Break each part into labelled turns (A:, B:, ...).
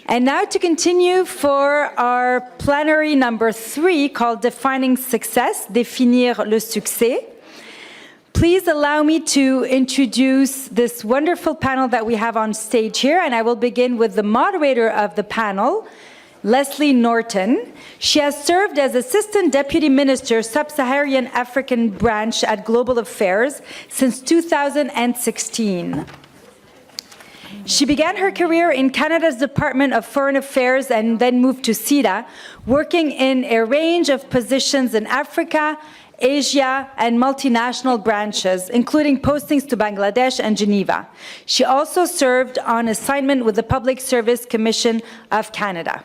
A: And now to continue for our plenary number 3 called Defining Success, Définir le succès. Please allow me to introduce this wonderful panel that we have on stage here, and I will begin with the moderator of the panel, Leslie Norton. She has served as Assistant Deputy Minister, Sub-Saharan African Branch at Global Affairs since 2016. She began her career in Canada's Department of Foreign Affairs and then moved to CEDA, working in a range of positions in Africa, Asia, and multinational branches, including postings to Bangladesh and Geneva. She also served on assignment with the Public Service Commission of Canada.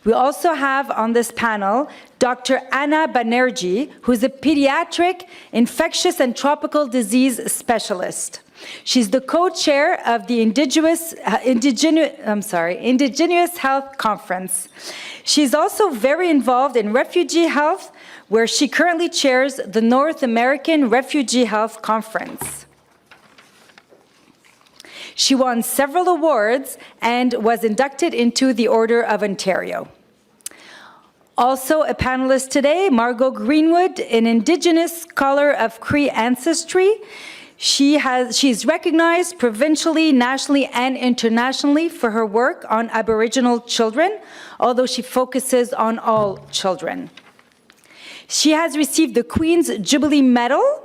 A: We also have on this panel Dr. Anna Banerjee, who's a pediatric infectious and tropical disease specialist. She's the co-chair of the Indigenous Health Conference. She's also very involved in refugee health, where she currently chairs the North American Refugee Health Conference. She won several awards and was inducted into the Order of Ontario. Also a panelist today, Margot Greenwood, an Indigenous scholar of Cree ancestry. She's recognized provincially, nationally, and internationally for her work on Aboriginal children, although she focuses on all children. She has received the Queen's Jubilee Medal,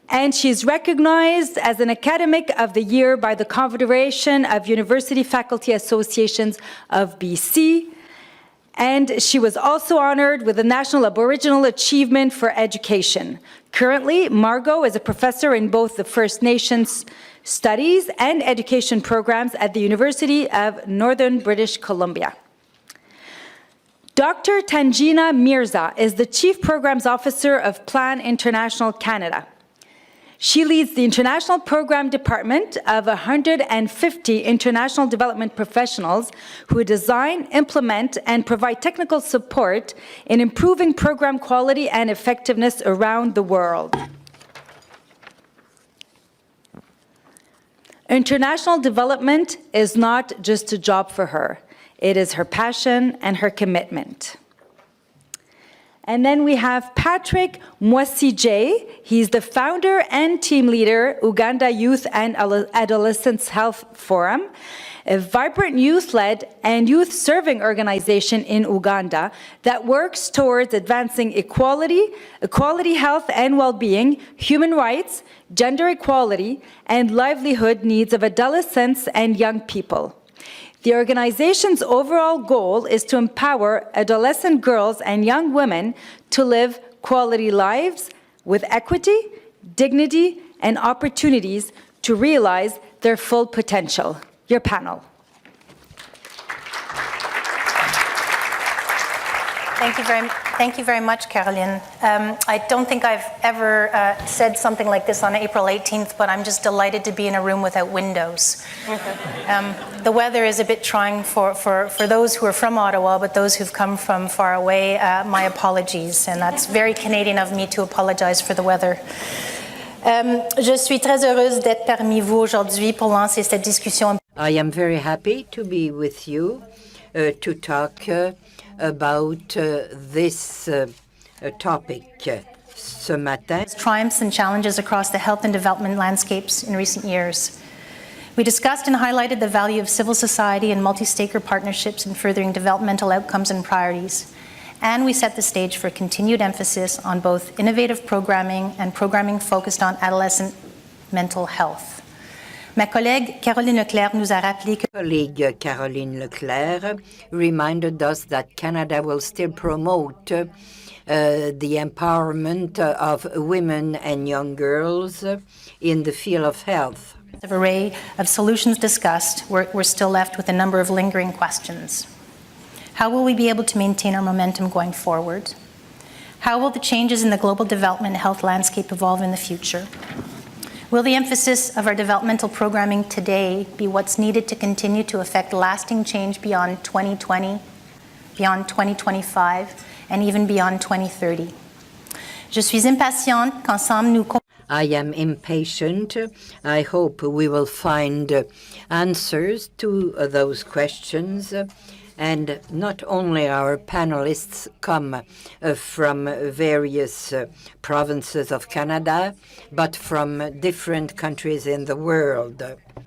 A: and she is recognized as an Academic of the Year by the Confederation of University Faculty Associations of BC, and she was also honored with the National Aboriginal Achievement for Education. Currently, Margot is a professor in both the First Nations Studies and Education programs at the University of Northern British Columbia. Dr. Tanjina Mirza is the Chief Programs Officer of Plan International Canada. She leads the International Program Department of 150 international development professionals who design, implement, and provide technical support in improving program quality and effectiveness around the world. International development is not just a job for her. It is her passion and her commitment. And then we have Patrick Mwasije. He's the founder and team leader, Uganda Youth and Adolescents Health Forum, a vibrant youth-led and youth-serving organization in Uganda that works towards advancing equality, health and well-being, human rights, gender equality, and livelihood needs of adolescents and young people. The organization's overall goal is to empower adolescent girls and young women to live quality lives with equity, dignity, and opportunities to realize their full potential. Your panel.
B: Thank you very much, Caroline. I don't think I've ever said something like this on April 18th, but I'm just delighted to be in a room without windows. The weather is a bit trying for those who are from Ottawa, but those who've come from far away, my apologies. And that's very Canadian of me to apologize for the weather. Je suis très heureuse d'être parmi vous aujourd'hui pour lancer cette discussion.
C: I am very happy to be with you to talk about this topic ce matin.
B: Triumphs and challenges across the health and development landscapes in recent years. We discussed and highlighted the value of civil society and multi-stakeholder partnerships in furthering developmental outcomes and priorities. And we set the stage for continued emphasis on both innovative programming and programming focused on adolescent mental health. Ma collègue Caroline Leclerc nous a rappelé que
C: Colleague Caroline Leclerc reminded us that Canada will still promote the empowerment of women and young girls in the field of health.
B: The array of solutions discussed, we're still left with a number of lingering questions. How will we be able to maintain our momentum going forward? How will the changes in the global development and health landscape evolve in the future? Will the emphasis of our developmental programming today be what's needed to continue to affect lasting change beyond 2020, beyond 2025, and even beyond 2030? Je suis impatiente qu'ensemble nous
C: I am impatient. I hope we will find answers to those questions. And not only our panelists come from various provinces of Canada, but from different countries in the world.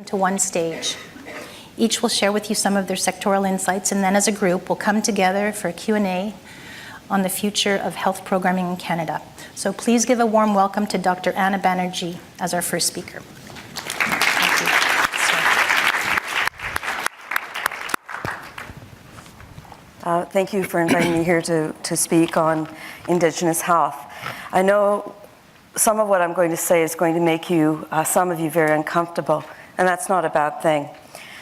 B: To one stage. Each will share with you some of their sectoral insights, and then as a group, we'll come together for a Q&A on the future of health programming in Canada. So please give a warm welcome to Dr. Anna Banerjee as our first speaker. Thank you.
D: Thank you for inviting me here to speak on Indigenous health. I know some of what I'm going to say is going to make you, some of you, very uncomfortable, and that's not a bad thing.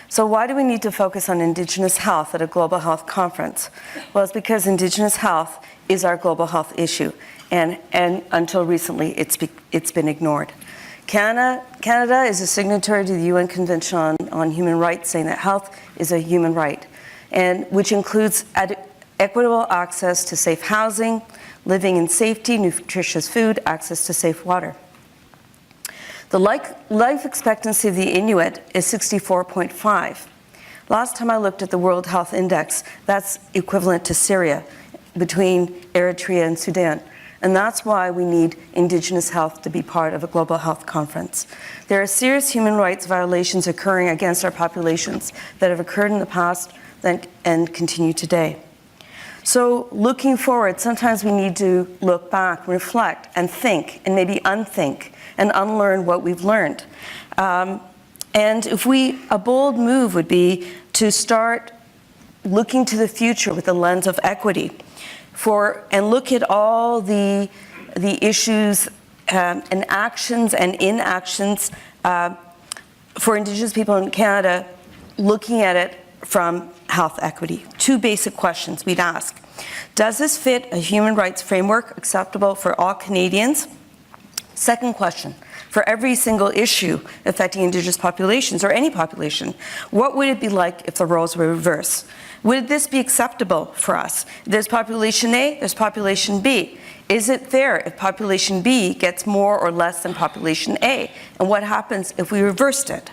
D: So why do we need to focus on Indigenous health at a global health conference? Well, it's because Indigenous health is our global health issue, and until recently, it's been ignored. Canada is a signatory to the UN Convention on Human Rights, saying that health is a human right, and which includes equitable access to safe housing, living in safety, nutritious food, access to safe water. The life expectancy of the Inuit is 64.5. Last time I looked at the World Health Index, that's equivalent to Syria, between Eritrea and Sudan. And that's why we need Indigenous health to be part of a global health conference. There are serious human rights violations occurring against our populations that have occurred in the past and continue today. So looking forward, sometimes we need to look back, reflect, and think, and maybe unthink, and unlearn what we've learned. And a bold move would be to start looking to the future with a lens of equity, and look at all the issues and actions and inactions for Indigenous people in Canada, looking at it from health equity. Two basic questions we'd ask. Does this fit a human rights framework acceptable for all Canadians? Second question, for every single issue affecting Indigenous populations or any population, what would it be like if the roles were reversed? Would this be acceptable for us? There's population A, there's population B. Is it fair if population B gets more or less than population A? And what happens if we reversed it?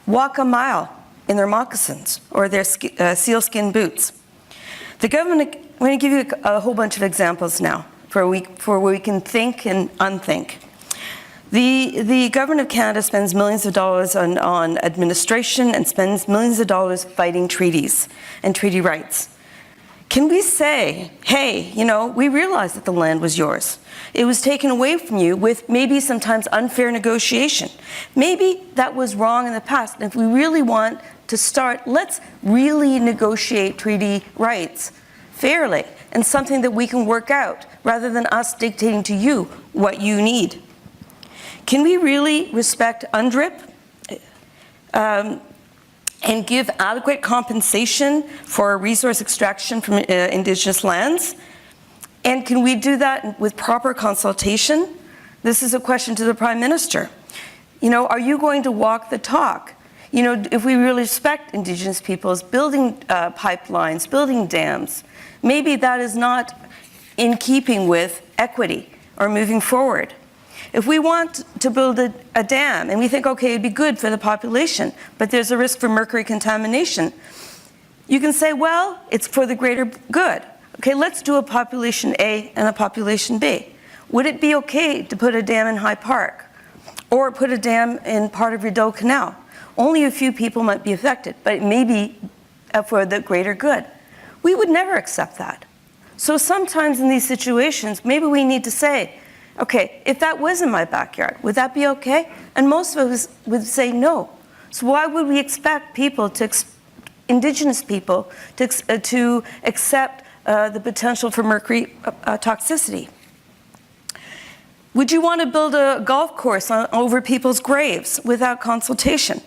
D: Walk a mile in their moccasins or their sealskin boots. The government, I'm going to give you a whole bunch of examples now for where we can think and unthink. The government of Canada spends millions of dollars on administration and spends millions of dollars fighting treaties and treaty rights. Can we say, hey, we realize that the land was yours. It was taken away from you with maybe sometimes unfair negotiation. Maybe that was wrong in the past. And if we really want to start, let's really negotiate treaty rights fairly and something that we can work out rather than us dictating to you what you need. Can we really respect UNDRIP and give adequate compensation for resource extraction from Indigenous lands? And can we do that with proper consultation? This is a question to the Prime Minister. Are you going to walk the talk? If we really respect Indigenous peoples, building pipelines, building dams, maybe that is not in keeping with equity or moving forward. If we want to build a dam and we think, okay, it'd be good for the population, but there's a risk for mercury contamination, you can say, well, it's for the greater good. Okay, let's do a population A and a population B. Would it be okay to put a dam in High Park or put a dam in part of Rideau Canal? Only a few people might be affected, but it may be for the greater good. We would never accept that. So sometimes in these situations, maybe we need to say, okay, if that was in my backyard, would that be okay? And most of us would say no. So why would we expect people Indigenous people to accept the potential for mercury toxicity? Would you want to build a golf course over people's graves without consultation?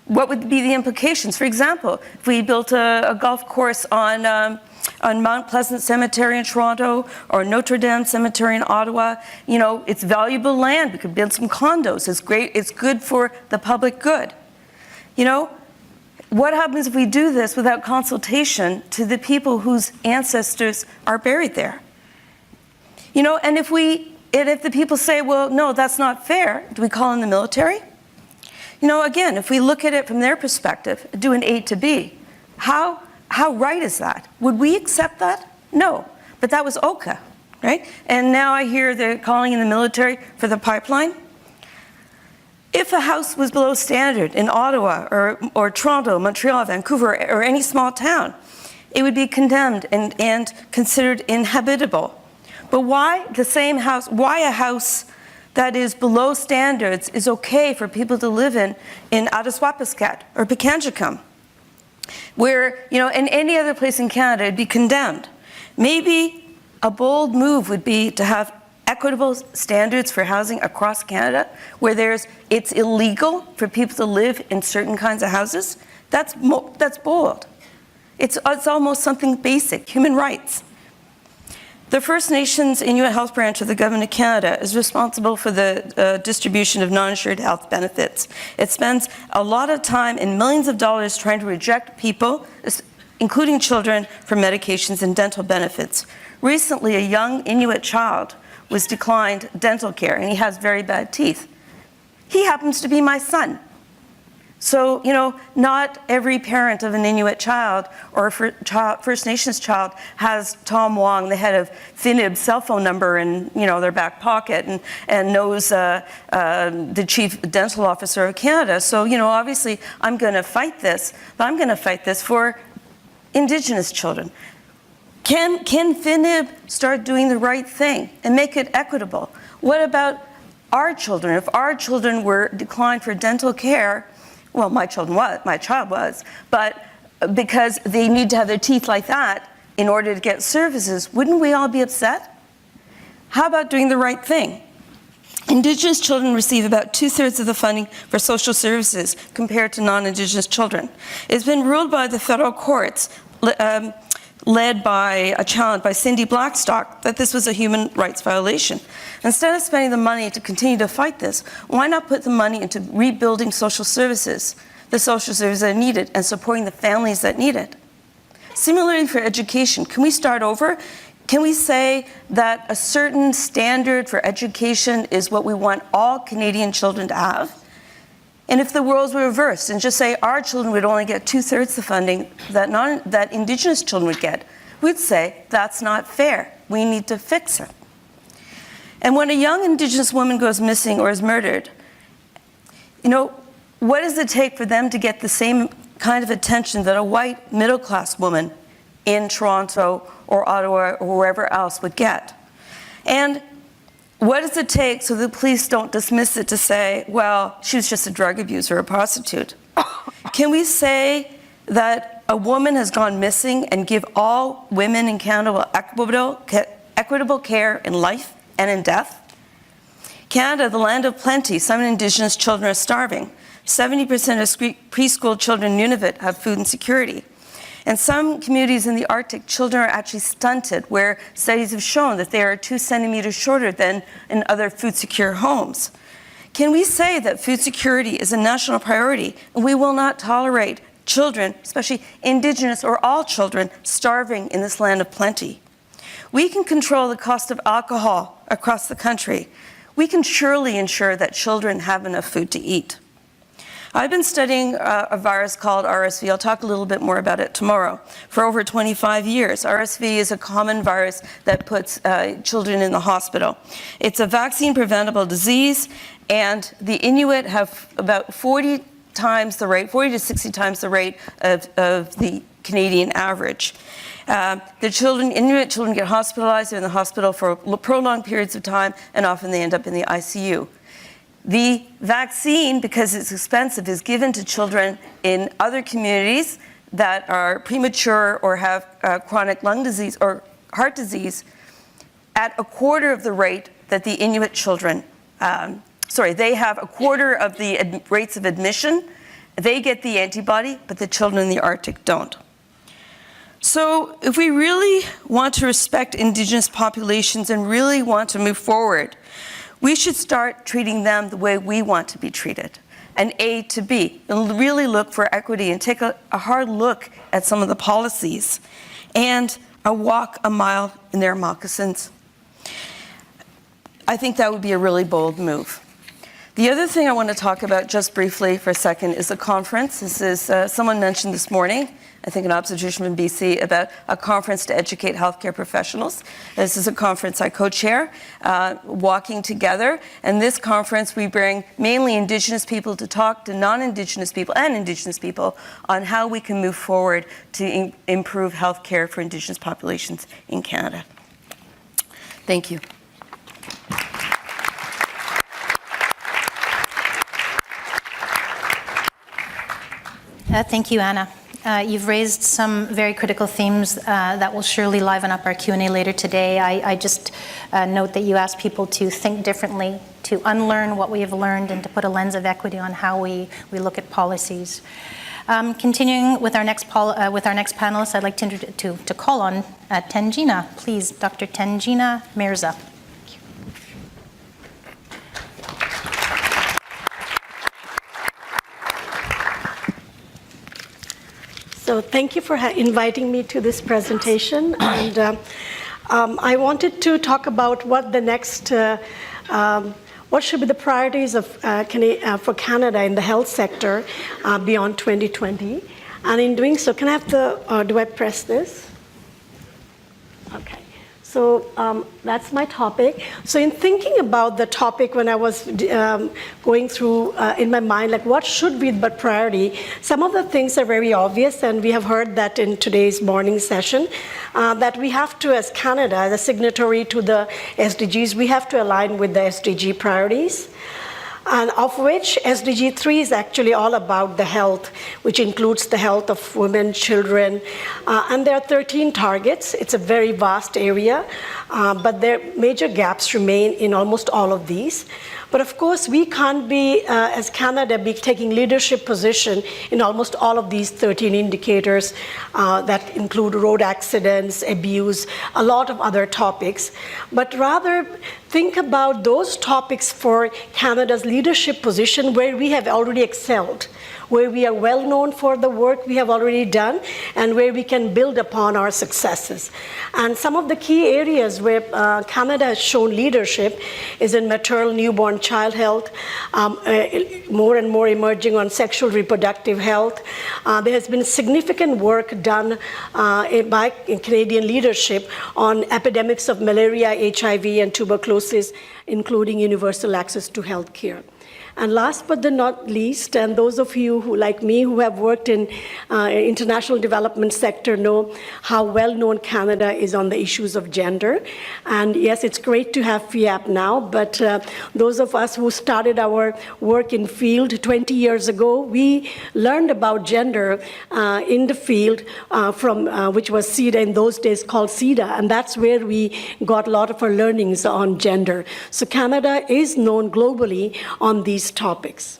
D: What would be the implications? For example, if we built a golf course on Mount Pleasant Cemetery in Toronto or Notre Dame Cemetery in Ottawa, it's valuable land. We could build some condos. It's great. It's good for the public good. What happens if we do this without consultation to the people whose ancestors are buried there? And if if the people say, well, no, that's not fair, do we call in the military? You know, again, if we look at it from their perspective, do an A to B, how right is that? Would we accept that? No, but that was Oka, right? And now I hear they're calling in the military for the pipeline. If a house was below standard in Ottawa or Toronto, Montreal, Vancouver, or any small town, it would be condemned and considered inhabitable. But why the same house, why a house that is below standards is okay for people to live in Ataswapiskat or Pikangikum, where, you know, in any other place in Canada, it'd be condemned. Maybe a bold move would be to have equitable standards for housing across Canada, where it's illegal for people to live in certain kinds of houses. That's bold. It's almost something basic, human rights. The First Nations Inuit Health Branch of the Government of Canada is responsible for the distribution of non-insured health benefits. It spends a lot of time and millions of dollars trying to reject people, including children, for medications and dental benefits. Recently, a young Inuit child was declined dental care, and he has very bad teeth. He happens to be my son. So, you know, not every parent of an Inuit child or First Nations child has Tom Wong, the head of FINIB's cell phone number in, you know, their back pocket and knows the chief dental officer of Canada. So, you know, obviously I'm going to fight this, but I'm going to fight this for Indigenous children. Can FINIB start doing the right thing and make it equitable? What about our children? If our children were declined for dental care, well, my child was, but because they need to have their teeth like that in order to get services, wouldn't we all be upset? How about doing the right thing? Indigenous children receive about 2/3 of the funding for social services compared to non-Indigenous children. It's been ruled by the federal courts, led by a challenge by Cindy Blackstock, that this was a human rights violation. Instead of spending the money to continue to fight this, why not put the money into rebuilding social services, the social services that are needed, and supporting the families that need it? Similarly for education, can we start over? Can we say that a certain standard for education is what we want all Canadian children to have? And if the roles were reversed and just say our children would only get 2/3 the funding that Indigenous children would get, we'd say that's not fair. We need to fix it. And when a young Indigenous woman goes missing or is murdered, you know, what does it take for them to get the same kind of attention that a white middle-class woman in Toronto or Ottawa or wherever else would get? And what does it take so the police don't dismiss it to say, well, she was just a drug abuser or a prostitute? Can we say that a woman has gone missing and give all women in Canada equitable care in life and in death? Canada, the land of plenty, some Indigenous children are starving. 70% of preschool children in Nunavut have food insecurity. In some communities in the Arctic, children are actually stunted, where studies have shown that they are 2 centimeters shorter than in other food-secure homes. Can we say that food security is a national priority and we will not tolerate children, especially Indigenous or all children, starving in this land of plenty? We can control the cost of alcohol across the country. We can surely ensure that children have enough food to eat. I've been studying a virus called RSV. I'll talk a little bit more about it tomorrow. For over 25 years, RSV is a common virus that puts children in the hospital. It's a vaccine-preventable disease, and the Inuit have about 40 to 60 times the rate of the Canadian average. Inuit children get hospitalized. They're in the hospital for prolonged periods of time, and often they end up in the ICU. The vaccine, because it's expensive, is given to children in other communities that are premature or have chronic lung disease or heart disease at a quarter of the rate that the Inuit children, they have a quarter of the rates of admission. They get the antibody, but the children in the Arctic don't. So if we really want to respect Indigenous populations and really want to move forward, we should start treating them the way we want to be treated, an A to B, and really look for equity and take a hard look at some of the policies and walk a mile in their moccasins. I think that would be a really bold move. The other thing I want to talk about just briefly for a second is a conference. This is, someone mentioned this morning, I think an obstetrician from BC, about a conference to educate healthcare professionals. This is a conference I co-chair, Walking Together. And this conference, we bring mainly Indigenous people to talk to non-Indigenous people and Indigenous people on how we can move forward to improve healthcare for Indigenous populations in Canada. Thank you.
B: Thank you, Anna. You've raised some very critical themes that will surely liven up our Q&A later today. I just note that you asked people to think differently, to unlearn what we have learned, and to put a lens of equity on how we look at policies. Continuing with our next panelist, I'd like to call on Tanjina. Please, Dr. Tanjina Mirza.
E: So thank you for inviting me to this presentation. And I wanted to talk about what the next, what should be the priorities of, for Canada in the health sector beyond 2020. And in doing so, can I have the, do I press this? Okay. So that's my topic. So in thinking about the topic, when I was going through in my mind, like what should be the priority, some of the things are very obvious, and we have heard that in today's morning session, that we have to, as Canada, as a signatory to the SDGs, we have to align with the SDG priorities. And of which SDG 3 is actually all about the health, which includes the health of women, children, and there are 13 targets. It's a very vast area, but there major gaps remain in almost all of these. But of course, we can't be, as Canada, be taking leadership position in almost all of these 13 indicators that include road accidents, abuse, a lot of other topics, but rather think about those topics for Canada's leadership position where we have already excelled, where we are well known for the work we have already done, and where we can build upon our successes. And some of the key areas where Canada has shown leadership is in maternal, newborn, child health, more and more emerging on sexual reproductive health. There has been significant work done by Canadian leadership on epidemics of malaria, HIV, and tuberculosis, including universal access to health care. And last but not least, and those of you who, like me, who have worked in international development sector know how well known Canada is on the issues of gender. And yes, it's great to have FIAP now, but those of us who started our work in field 20 years ago, we learned about gender in the field from which was CEDA in those days called CEDA, and that's where we got a lot of our learnings on gender. So Canada is known globally on these topics.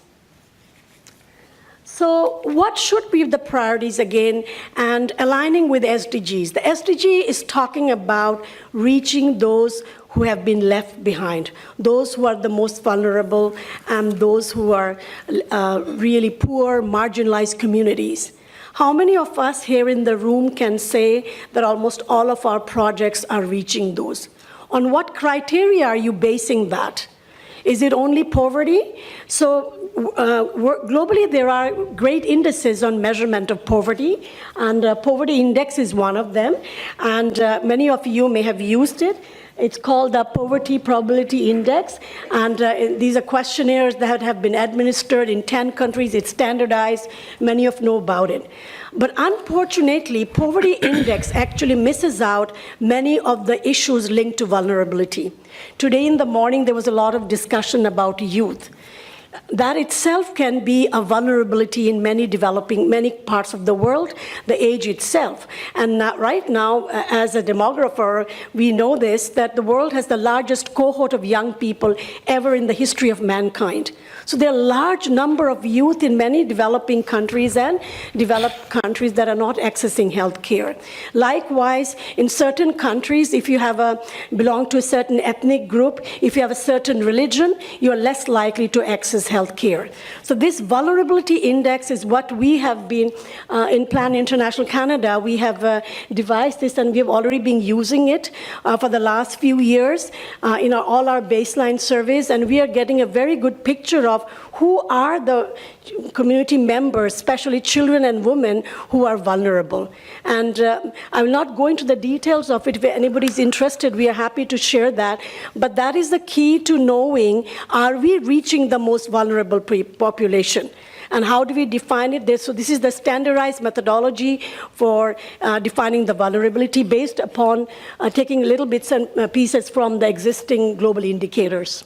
E: So what should be the priorities again, and aligning with SDGs? The SDG is talking about reaching those who have been left behind, those who are the most vulnerable, and those who are really poor, marginalized communities. How many of us here in the room can say that almost all of our projects are reaching those? On what criteria are you basing that? Is it only poverty? So globally, there are great indices on measurement of poverty, and poverty index is one of them. And many of you may have used it. It's called the Poverty Probability Index, and these are questionnaires that have been administered in 10 countries. It's standardized. Many of you know about it. But unfortunately, poverty index actually misses out many of the issues linked to vulnerability. Today in the morning, there was a lot of discussion about youth. That itself can be a vulnerability in many parts of the world, the age itself. And right now, as a demographer, we know this, that the world has the largest cohort of young people ever in the history of mankind. So there are a large number of youth in many developing countries and developed countries that are not accessing health care. Likewise, in certain countries, if you belong to a certain ethnic group, if you have a certain religion, you're less likely to access health care. So this vulnerability index is what we have been, in Plan International Canada, we have devised this, and we have already been using it for the last few years in all our baseline surveys, and we are getting a very good picture of who are the community members, especially children and women, who are vulnerable. And I will not go into the details of it. If anybody's interested, we are happy to share that. But that is the key to knowing, are we reaching the most vulnerable population? And how do we define it? So this is the standardized methodology for defining the vulnerability based upon taking little bits and pieces from the existing global indicators.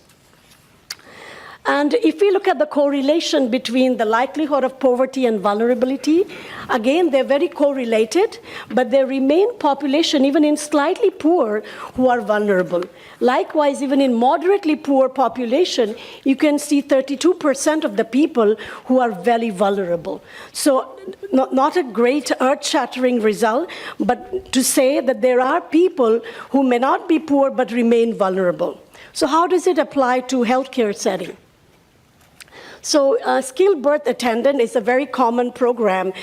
E: And if we look at the correlation between the likelihood of poverty and vulnerability, again, they're very correlated, but there remain population, even in slightly poor, who are vulnerable. Likewise, even in moderately poor population, you can see 32% of the people who are very vulnerable. So not a great earth-shattering result, but to say that there are people who may not be poor but remain vulnerable. So how does it apply to healthcare setting? So skilled birth attendant is a very common program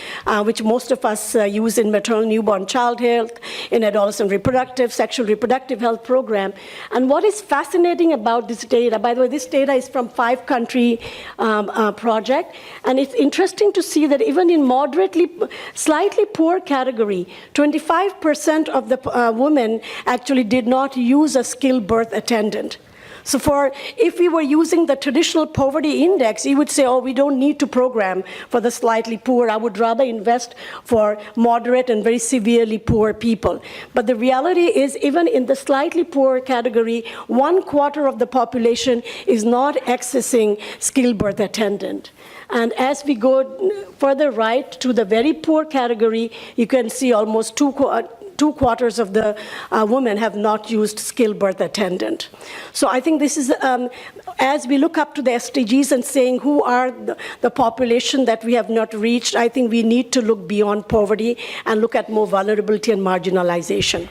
E: which most of us use in maternal newborn child health, in adolescent reproductive, sexual reproductive health program. And what is fascinating about this data, by the way, this data is from 5-country project, and it's interesting to see that even in moderately, slightly poor category, 25% of the women actually did not use a skilled birth attendant. So if we were using the traditional poverty index, you would say, oh, we don't need to program for the slightly poor. I would rather invest for moderate and very severely poor people. But the reality is, even in the slightly poor category, 1/4 of the population is not accessing skilled birth attendant. And as we go further right to the very poor category, you can see almost 2/4 of the women have not used skilled birth attendant. So I think this is, as we look up to the SDGs and saying who are the population that we have not reached, I think we need to look beyond poverty and look at more vulnerability and marginalization.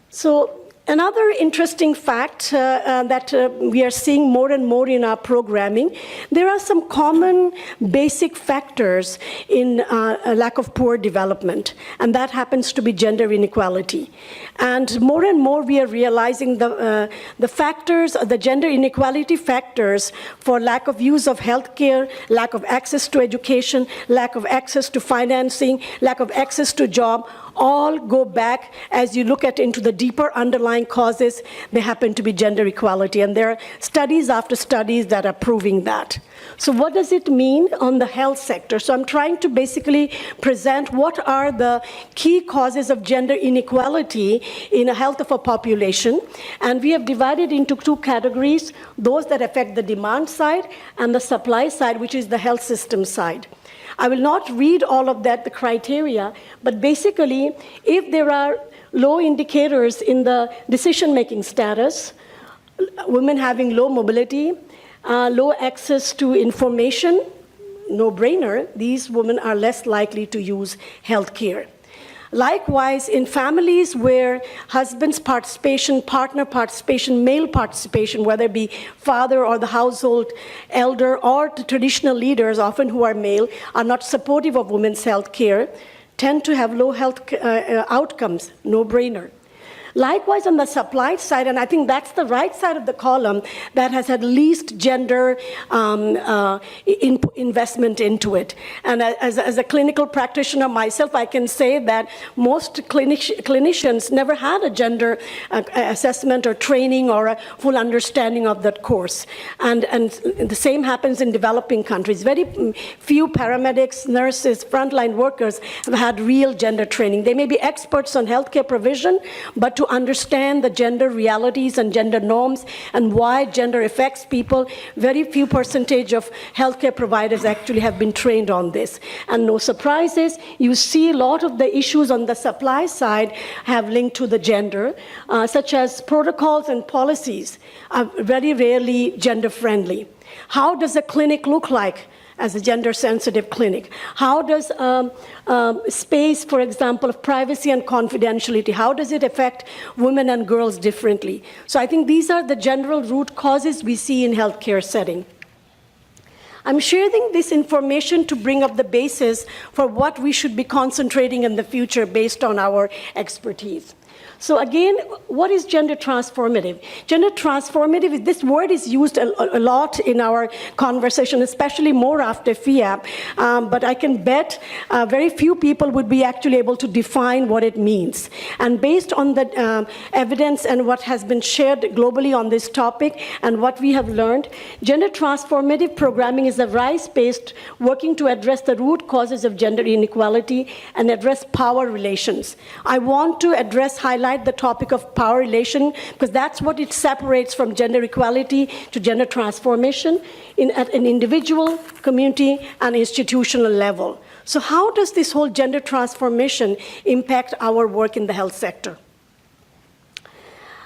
E: So another interesting fact that we are seeing more and more in our programming, there are some common basic factors in a lack of poor development, and that happens to be gender inequality. And more we are realizing the factors, the gender inequality factors for lack of use of healthcare, lack of access to education, lack of access to financing, lack of access to job, all go back, as you look into the deeper underlying causes, they happen to be gender equality. And there are studies after studies that are proving that. So what does it mean on the health sector? So I'm trying to basically present what are the key causes of gender inequality in the health of a population. And we have divided into 2 categories, those that affect the demand side and the supply side, which is the health system side. I will not read all of that, the criteria, but basically, if there are low indicators in the decision-making status, women having low mobility, low access to information, no-brainer, these women are less likely to use health care. Likewise, in families where husband's participation, partner participation, male participation, whether it be father or the household elder or the traditional leaders, often who are male, are not supportive of women's health care, tend to have low health outcomes, no-brainer. Likewise, on the supply side, and I think that's the right side of the column that has had least gender investment into it. And as a clinical practitioner myself, I can say that most clinicians never had a gender assessment or training or a full understanding of that course. And the same happens in developing countries. Very few paramedics, nurses, frontline workers have had real gender training. They may be experts on healthcare provision, but to understand the gender realities and gender norms and why gender affects people, very few percentage of healthcare providers actually have been trained on this. And no surprises, you see a lot of the issues on the supply side have linked to the gender, such as protocols and policies are very rarely gender friendly. How does a clinic look like as a gender-sensitive clinic? How does space, for example, of privacy and confidentiality, how does it affect women and girls differently? So I think these are the general root causes we see in healthcare setting. I'm sharing this information to bring up the basis for what we should be concentrating in the future based on our expertise. So again, what is gender transformative? Gender transformative, this word is used a lot in our conversation, especially more after FIAP, but I can bet very few people would be actually able to define what it means. And based on the evidence and what has been shared globally on this topic and what we have learned, gender transformative programming is a rights-based working to address the root causes of gender inequality and address power relations. I want to highlight the topic of power relation, because that's what it separates from gender equality to gender transformation at an individual, community, and institutional level. So how does this whole gender transformation impact our work in the health sector?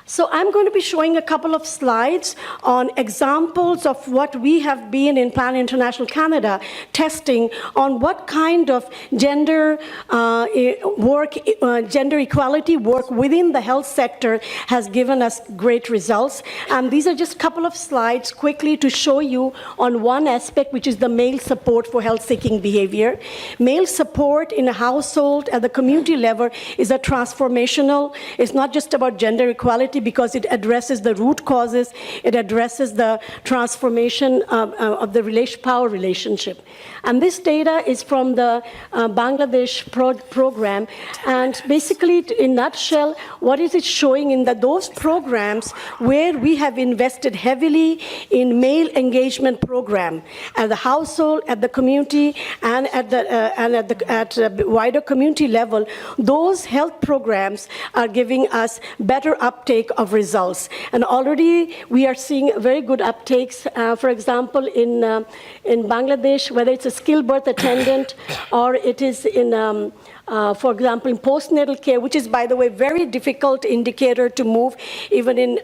E: So I'm going to be showing a couple of slides on examples of what we have been in Plan International Canada testing on what kind of gender gender equality work within the health sector has given us great results. And these are just a couple of slides quickly to show you on one aspect, which is the male support for health-seeking behavior. Male support in a household at the community level is a transformational. It's not just about gender equality, because it addresses the root causes, it addresses the transformation of the power relationship. And this data is from the Bangladesh program, and basically, in a nutshell, what is it showing in those programs where we have invested heavily in male engagement program at the household, at the community, and at the wider community level, those health programs are giving us better uptake of results. And already we are seeing very good uptakes. For example, in Bangladesh, whether it's a skilled birth attendant or it is in, for example, in postnatal care, which is, by the way, very difficult indicator to move even in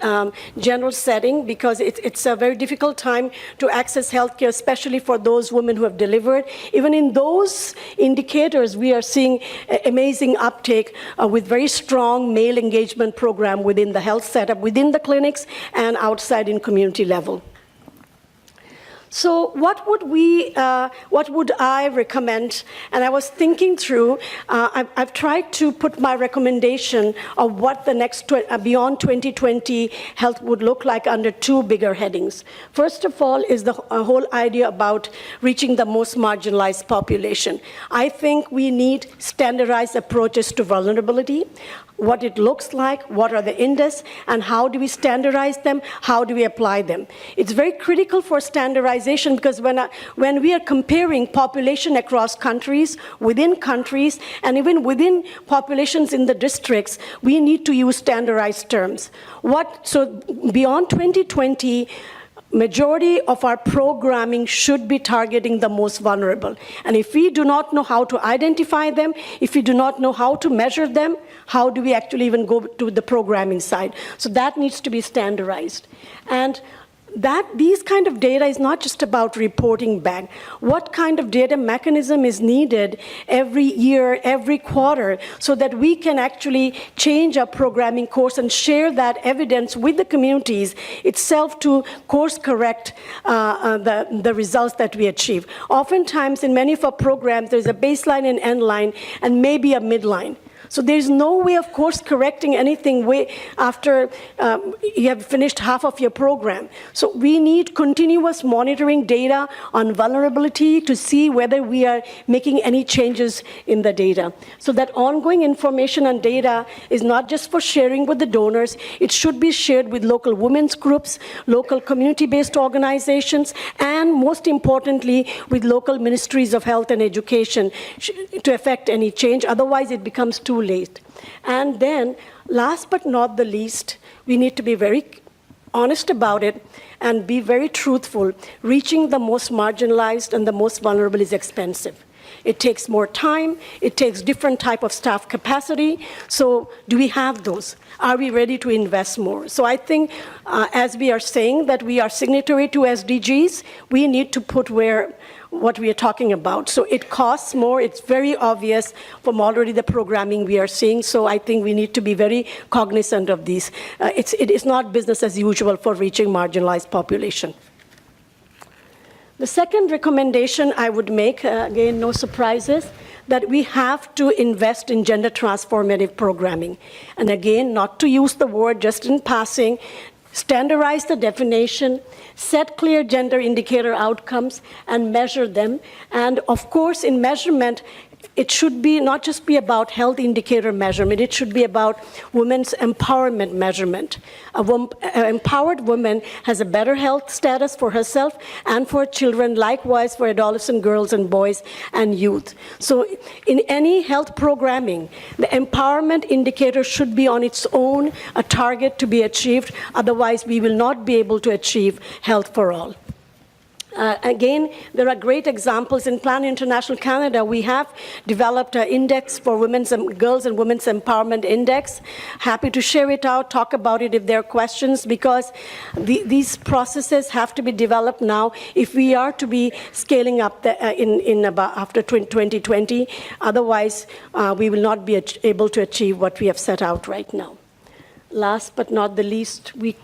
E: general setting, because it's a very difficult time to access healthcare, especially for those women who have delivered. Even in those indicators, we are seeing amazing uptake with very strong male engagement program within the health setup, within the clinics and outside in community level. So what would I recommend? And I was thinking through, I've tried to put my recommendation of what the next Beyond 2020 health would look like under two bigger headings. First of all is the whole idea about reaching the most marginalized population. I think we need standardized approaches to vulnerability, what it looks like, what are the indices, and how do we standardize them, how do we apply them. It's very critical for standardization, because when we are comparing population across countries, within countries, and even within populations in the districts, we need to use standardized terms. So Beyond 2020, majority of our programming should be targeting the most vulnerable. And if we do not know how to identify them, if we do not know how to measure them, how do we actually even go to the programming side? So that needs to be standardized. And these kind of data is not just about reporting back. What kind of data mechanism is needed every year, every quarter, so that we can actually change our programming course and share that evidence with the communities itself to course correct the results that we achieve. Oftentimes in many of our programs, there's a baseline and end line and maybe a midline. So there's no way of course correcting anything way after you have finished half of your program. So we need continuous monitoring data on vulnerability to see whether we are making any changes in the data. So that ongoing information and data is not just for sharing with the donors, it should be shared with local women's groups, local community-based organizations, and most importantly, with local ministries of health and education to affect any change. Otherwise, it becomes too late. And then, last but not the least, we need to be very honest about it and be very truthful. Reaching the most marginalized and the most vulnerable is expensive. It takes more time. It takes different type of staff capacity. So do we have those? Are we ready to invest more? So I think as we are saying that we are signatory to SDGs, we need to put what we are talking about. So it costs more. It's very obvious from already the programming we are seeing. So I think we need to be very cognizant of these. It is not business as usual for reaching marginalized population. The second recommendation I would make, again, no surprises, that we have to invest in gender transformative programming. And again, not to use the word just in passing, standardize the definition, set clear gender indicator outcomes, and measure them. And of course, in measurement, it should be not just be about health indicator measurement, it should be about women's empowerment measurement. An empowered woman has a better health status for herself and for children, likewise for adolescent girls and boys and youth. So in any health programming, the empowerment indicator should be on its own a target to be achieved, otherwise we will not be able to achieve health for all. Again, there are great examples. In Plan International Canada, we have developed an index for girls and women's empowerment index. Happy to share it out, talk about it if there are questions, because these processes have to be developed now if we are to be scaling up after 2020. Otherwise, we will not be able to achieve what we have set out right now. Last but not the least, we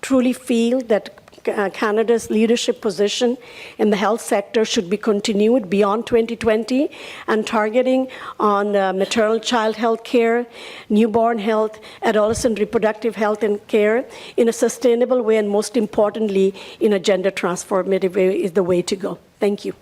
E: truly feel that Canada's leadership position in the health sector should be continued beyond 2020 and targeting on maternal child health care, newborn health, adolescent reproductive health and care in a sustainable way, and most importantly, in a gender transformative way is the way to go. Thank you.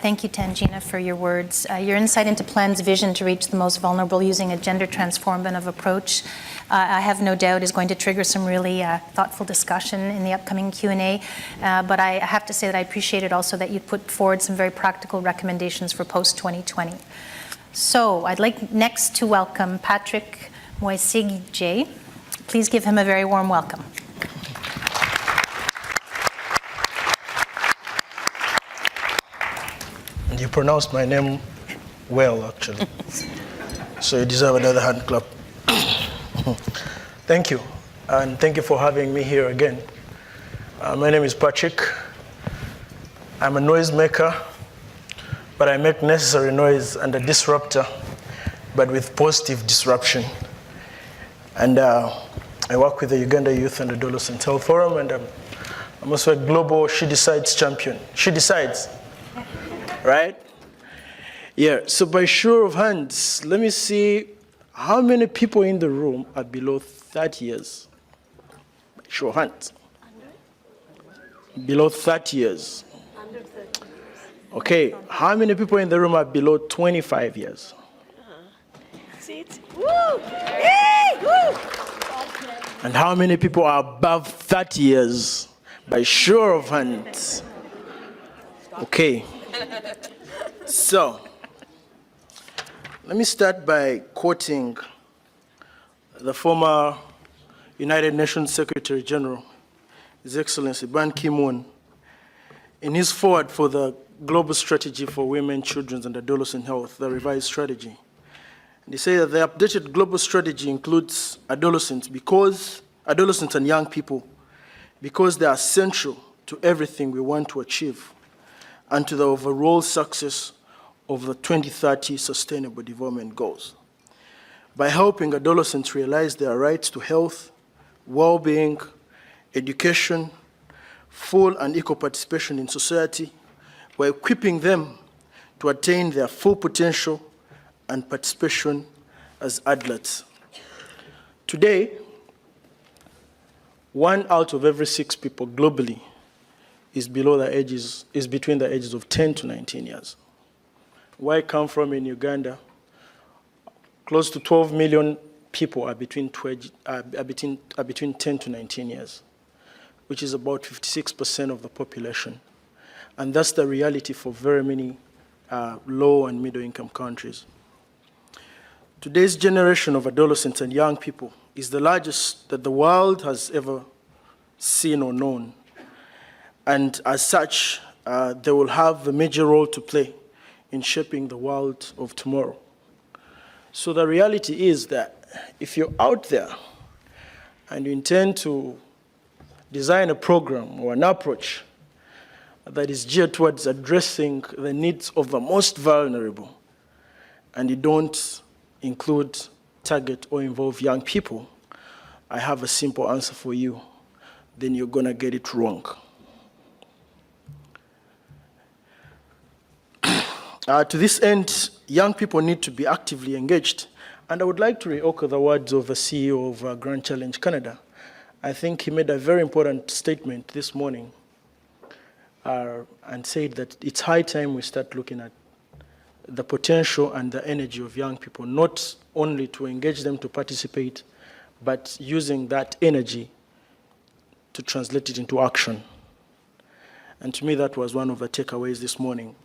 B: Thank you, Tangina, for your words. Your insight into Plan's vision to reach the most vulnerable using a gender transformative approach, I have no doubt is going to trigger some really thoughtful discussion in the upcoming Q&A. But I have to say that I appreciate it also that you put forward some very practical recommendations for post-2020. So I'd like next to welcome Patrick Moisigi. Please give him a very warm welcome.
F: You pronounced my name well, actually. So you deserve another hand clap. Thank you, and thank you for having me here again. My name is Patrick. I'm a noisemaker, but I make necessary noise and a disruptor, but with positive disruption. And I work with the Uganda Youth and Adolescent Health Forum, and I'm also a global She Decides champion. She decides. Right? Yeah, so by show of hands, let me see how many people in the room are below 30 years. By show of hands. Below 30 years.
E: Under 30 years.
F: Okay, how many people in the room are below 25 years?
E: See it? Woo! Hey! Woo!
F: And how many people are above 30 years? By show of hands. Okay. So, let me start by quoting the former United Nations Secretary General, His Excellency Ban Ki-moon, in his foreword for the Global Strategy for Women, Children, and Adolescent Health, the revised strategy. And he said that the updated global strategy includes adolescents and young people, because they are central to everything we want to achieve and to the overall success of the 2030 Sustainable Development Goals. By helping adolescents realize their rights to health, well-being, education, full and equal participation in society, we're equipping them to attain their full potential and participation as adults. Today, 1 out of every 6 people globally is between the ages of 10 to 19 years. Where I come from in Uganda, close to 12 million people are between 10 to 19 years, which is about 56% of the population. And that's the reality for very many low and middle income countries. Today's generation of adolescents and young people is the largest that the world has ever seen or known. And as such, they will have a major role to play in shaping the world of tomorrow. So the reality is that if you're out there and you intend to design a program or an approach that is geared towards addressing the needs of the most vulnerable, and you don't include, target, or involve young people, I have a simple answer for you. Then you're going to get it wrong. To this end, young people need to be actively engaged. And I would like to re-echo the words of the CEO of Grand Challenge Canada. I think he made a very important statement this morning and said that it's high time we start looking at the potential and the energy of young people, not only to engage them to participate, but using that energy to translate it into action. And to me, that was one of the takeaways this morning.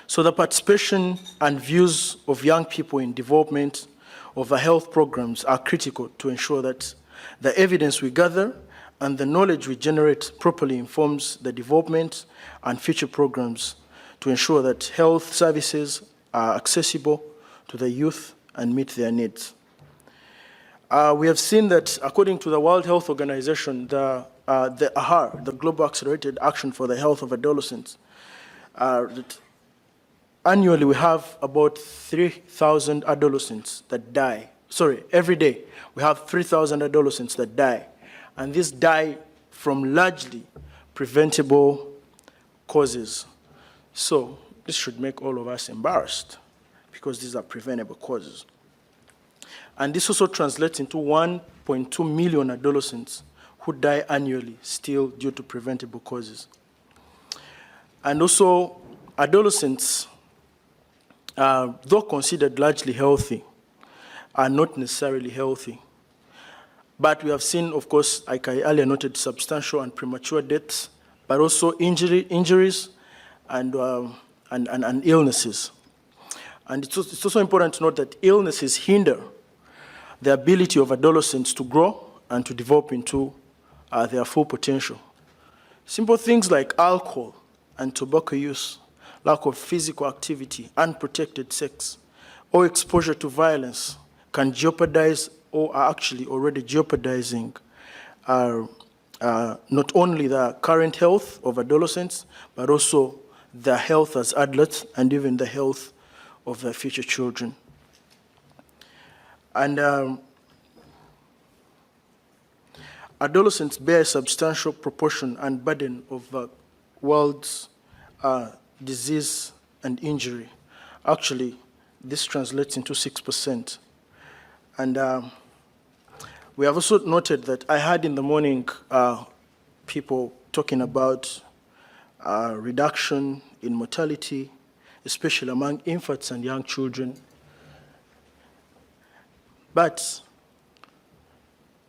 F: So the participation and views of young people in development of the health programs are critical to ensure that the evidence we gather and the knowledge we generate properly informs the development and future programs to ensure that health services are accessible to the youth and meet their needs. We have seen that according to the World Health Organization, the AHAR, the Global Accelerated Action for the Health of Adolescents, that annually we have about 3,000 adolescents that die. Sorry, every day we have 3,000 adolescents that die. And these die from largely preventable causes. So this should make all of us embarrassed because these are preventable causes. And this also translates into 1.2 million adolescents who die annually still due to preventable causes. And also adolescents, though considered largely healthy, are not necessarily healthy. But we have seen, of course, like I earlier noted, substantial and premature deaths, but also injuries and illnesses. And it's also important to note that illnesses hinder the ability of adolescents to grow and to develop into their full potential. Simple things like alcohol and tobacco use, lack of physical activity, unprotected sex, or exposure to violence can jeopardize or are actually already jeopardizing not only the current health of adolescents, but also their health as adults and even the health of their future children. And adolescents bear a substantial proportion and burden of the world's disease and injury. Actually, this translates into 6%. And we have also noted that I had in the morning people talking about reduction in mortality, especially among infants and young children. But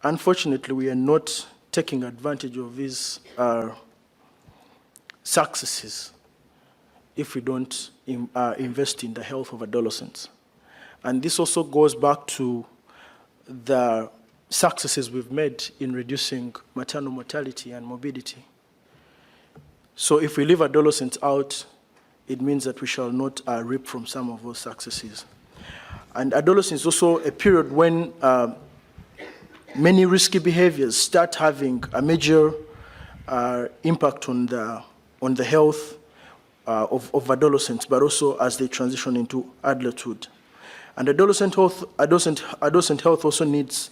F: unfortunately, we are not taking advantage of these successes if we don't invest in the health of adolescents. And this also goes back to the successes we've made in reducing maternal mortality and morbidity. So if we leave adolescents out, it means that we shall not reap from some of those successes. And adolescence is also a period when many risky behaviors start having a major impact on the health of adolescents, but also as they transition into adulthood. And adolescent health also needs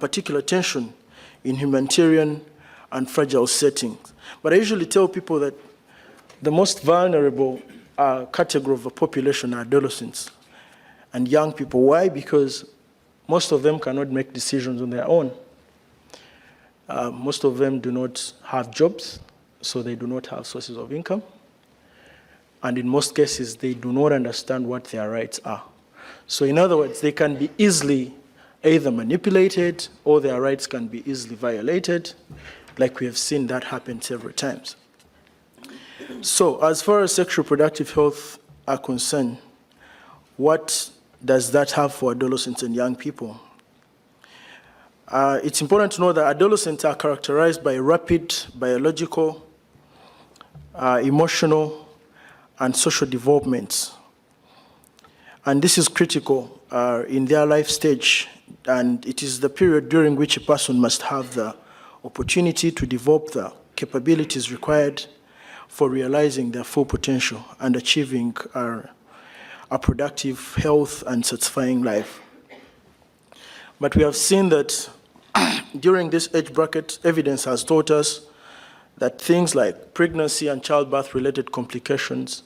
F: particular attention in humanitarian and fragile settings. But I usually tell people that the most vulnerable category of the population are adolescents and young people. Why? Because most of them cannot make decisions on their own. Most of them do not have jobs, so they do not have sources of income. And in most cases, they do not understand what their rights are. So in other words, they can be easily either manipulated or their rights can be easily violated, like we have seen that happen several times. So as far as sexual reproductive health are concerned, what does that have for adolescents and young people? It's important to know that adolescents are characterized by rapid biological, emotional, and social developments. And this is critical in their life stage, and it is the period during which a person must have the opportunity to develop the capabilities required for realizing their full potential and achieving a productive, health, and satisfying life. But we have seen that during this age bracket, evidence has taught us that things like pregnancy and childbirth-related complications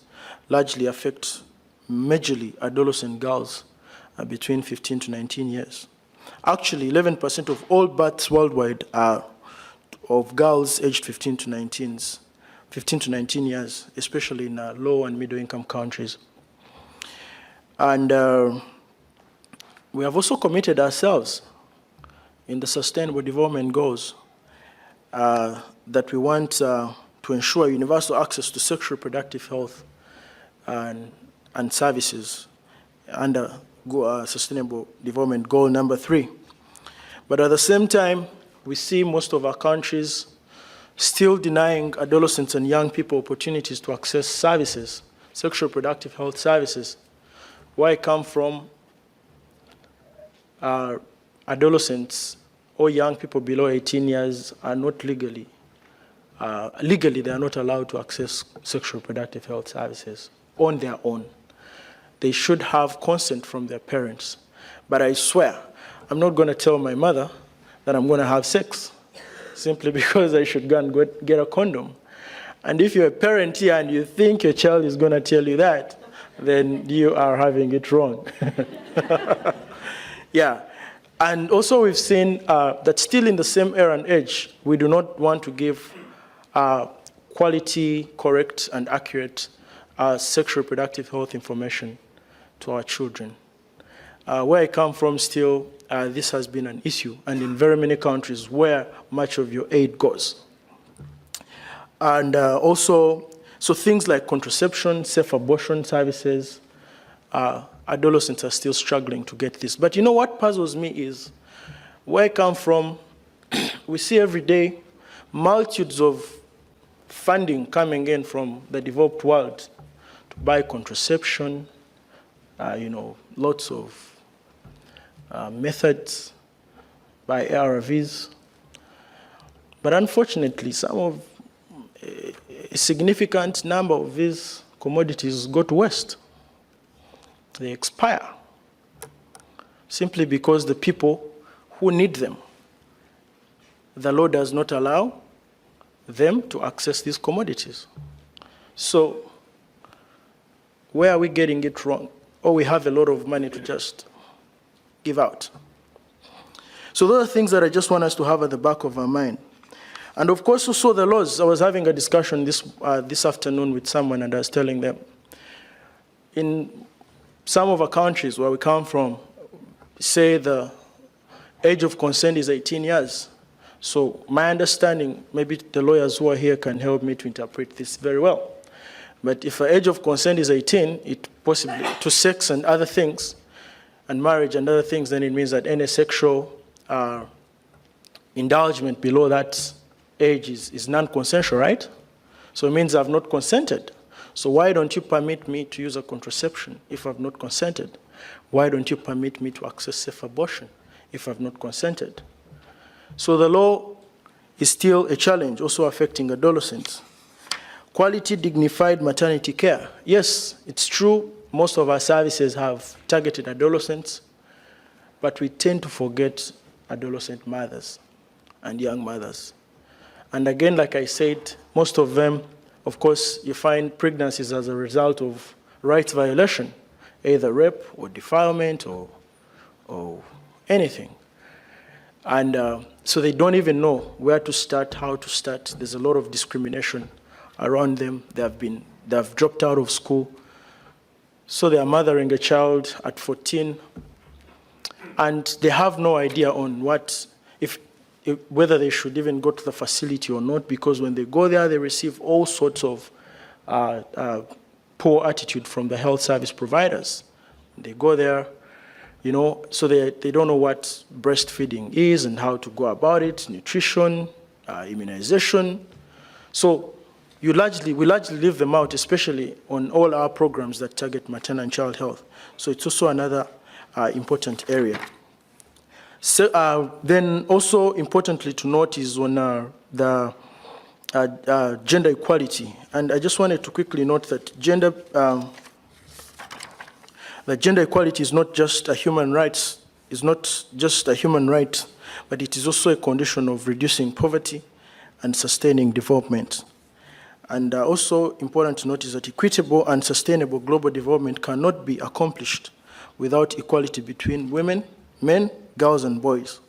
F: largely affect majorly adolescent girls between 15 to 19 years. Actually, 11% of all births worldwide are of girls aged 15 to 19 years, especially in low and middle-income countries. And we have also committed ourselves in the Sustainable Development Goals that we want to ensure universal access to sexual reproductive health and services under Sustainable Development Goal number 3. But at the same time, we see most of our countries still denying adolescents and young people opportunities to access services, sexual reproductive health services. Where I come from, adolescents or young people below 18 years are not legally they are not allowed to access sexual reproductive health services on their own. They should have consent from their parents. But I swear, I'm not going to tell my mother that I'm going to have sex simply because I should go and get a condom. And if you're a parent here and you think your child is going to tell you that, then you are having it wrong. Yeah. And also we've seen that still in the same era and age, we do not want to give quality, correct, and accurate sexual reproductive health information to our children. Where I come from still, this has been an issue, and in very many countries where much of your aid goes. And also, so things like contraception, safe abortion services, adolescents are still struggling to get this. But you know what puzzles me is, where I come from, we see every day multitudes of funding coming in from the developed world to buy contraception, lots of methods, by ARVs. But unfortunately, a significant number of these commodities go to waste. They expire simply because the people who need them, the law does not allow them to access these commodities. So where are we getting it wrong? Or we have a lot of money to just give out. So those are things that I just want us to have at the back of our mind. And of course, also the laws. I was having a discussion this afternoon with someone, and I was telling them, in some of our countries where we come from, say the age of consent is 18 years. So my understanding, maybe the lawyers who are here can help me to interpret this very well. But if the age of consent is 18, it possibly to sex and other things, and marriage and other things, then it means that any sexual indulgence below that age is non-consensual, right? So it means I've not consented. So why don't you permit me to use a contraception if I've not consented? Why don't you permit me to access safe abortion if I've not consented? So the law is still a challenge, also affecting adolescents. Quality, dignified maternity care. Yes, it's true, most of our services have targeted adolescents, but we tend to forget adolescent mothers and young mothers. And again, like I said, most of them, of course, you find pregnancies as a result of rights violation, either rape or defilement or anything. And so they don't even know where to start, how to start. There's a lot of discrimination around them. They have dropped out of school. So they are mothering a child at 14, and they have no idea on whether they should even go to the facility or not, because when they go there, they receive all sorts of poor attitude from the health service providers. They go there, so they don't know what breastfeeding is and how to go about it, nutrition, immunization. So we largely leave them out, especially on all our programs that target maternal and child health. So it's also another important area. So then also importantly to note is on the gender equality. And I just wanted to quickly note that gender equality is not just a human right, but it is also a condition of reducing poverty and sustaining development. And also important to note is that equitable and sustainable global development cannot be accomplished without equality between women, men, girls, and boys.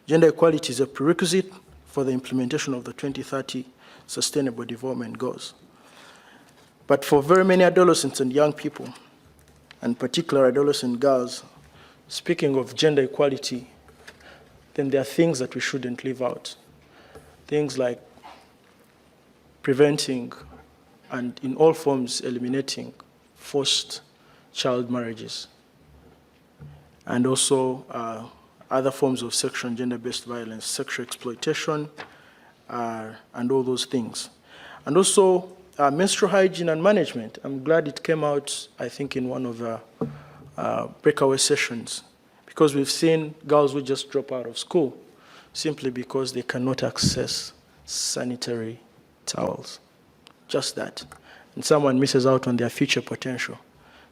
F: Gender equality is a prerequisite for the implementation of the 2030 Sustainable Development Goals. But for very many adolescents and young people, and particularly adolescent girls, speaking of gender equality, then there are things that we shouldn't leave out. Things like preventing and in all forms eliminating forced child marriages, and also other forms of sexual and gender-based violence, sexual exploitation, and all those things. And also menstrual hygiene and management. I'm glad it came out, I think, in one of the breakaway sessions, because we've seen girls who just drop out of school simply because they cannot access sanitary towels. Just that. And someone misses out on their future potential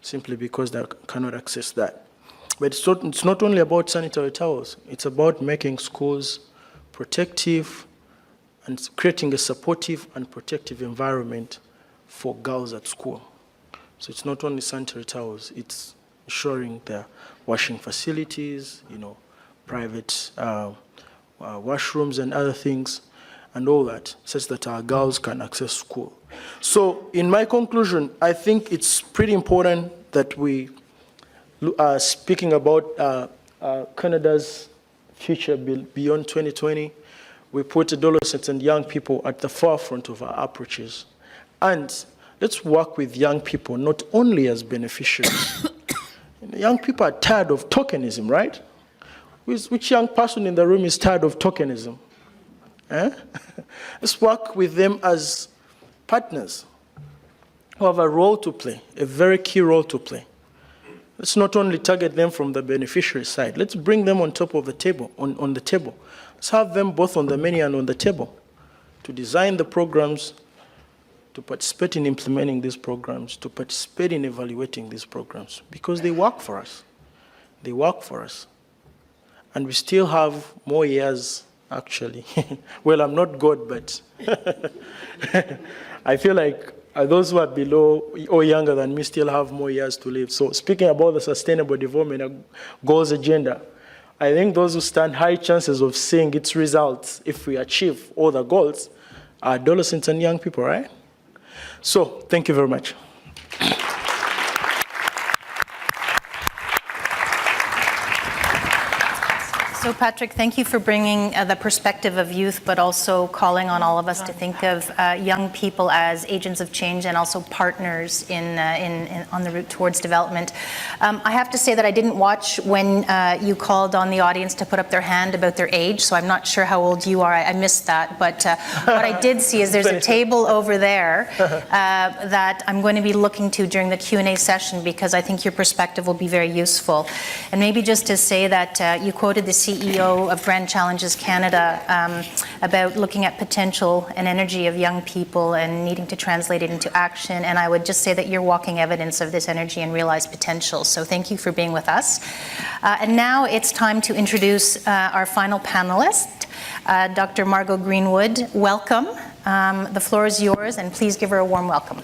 F: simply because they cannot access that. But it's not only about sanitary towels. It's about making schools protective and creating a supportive and protective environment for girls at school. So it's not only sanitary towels, it's ensuring their washing facilities, private washrooms and other things, and all that, such that our girls can access school. So in my conclusion, I think it's pretty important that we are speaking about Canada's future Beyond 2020. We put adolescents and young people at the forefront of our approaches. And let's work with young people, not only as beneficiaries. Young people are tired of tokenism, right? Which young person in the room is tired of tokenism? Eh? Let's work with them as partners who have a role to play, a very key role to play. Let's not only target them from the beneficiary side. Let's bring them on top of the table, on the table. Let's have them both on the menu and on the table to design the programs, to participate in implementing these programs, to participate in evaluating these programs, because they work for us. They work for us. And we still have more years, actually. Well, I'm not God, but I feel like those who are below or younger than me still have more years to live. So speaking about the Sustainable Development Goals agenda, I think those who stand high chances of seeing its results if we achieve all the goals are adolescents and young people, right? So thank you very much.
B: So Patrick, thank you for bringing the perspective of youth, but also calling on all of us to think of young people as agents of change and also partners on the route towards development. I have to say that I didn't watch when you called on the audience to put up their hand about their age, so I'm not sure how old you are. I missed that, but what I did see is there's a table over there that I'm going to be looking to during the Q&A session, because I think your perspective will be very useful. And maybe just to say that you quoted the CEO of Grand Challenges Canada about looking at potential and energy of young people and needing to translate it into action. And I would just say that you're walking evidence of this energy and realized potential. So thank you for being with us. And now it's time to introduce our final panelist, Dr. Margot Greenwood. Welcome. The floor is yours, and please give her a warm welcome.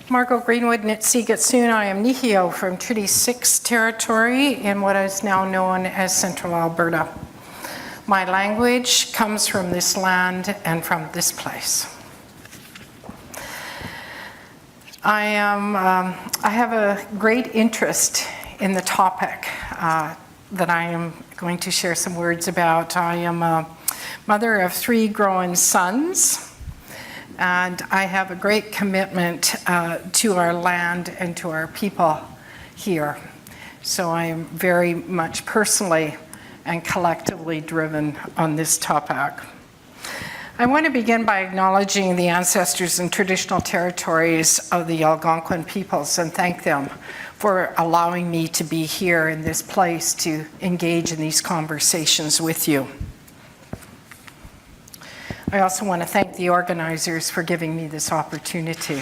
G: Margot Greenwood, Nitsikatsuna. I am Nihio from Treaty 6 territory in what is now known as Central Alberta. My language comes from this land and from this place. I have a great interest in the topic that I am going to share some words about. I am a mother of 3 growing sons. And I have a great commitment to our land and to our people here. So I am very much personally and collectively driven on this topic. I want to begin by acknowledging the ancestors and traditional territories of the Algonquin peoples and thank them for allowing me to be here in this place to engage in these conversations with you. I also want to thank the organizers for giving me this opportunity.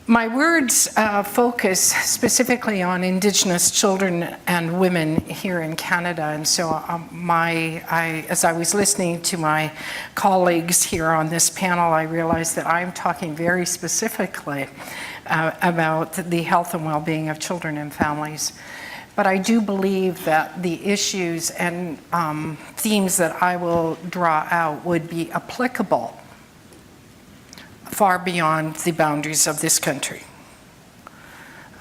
G: My words focus specifically on Indigenous children and women here in Canada, and so as I was listening to my colleagues here on this panel, I realized that I'm talking very specifically about the health and well-being of children and families. But I do believe that the issues and themes that I will draw out would be applicable far beyond the boundaries of this country.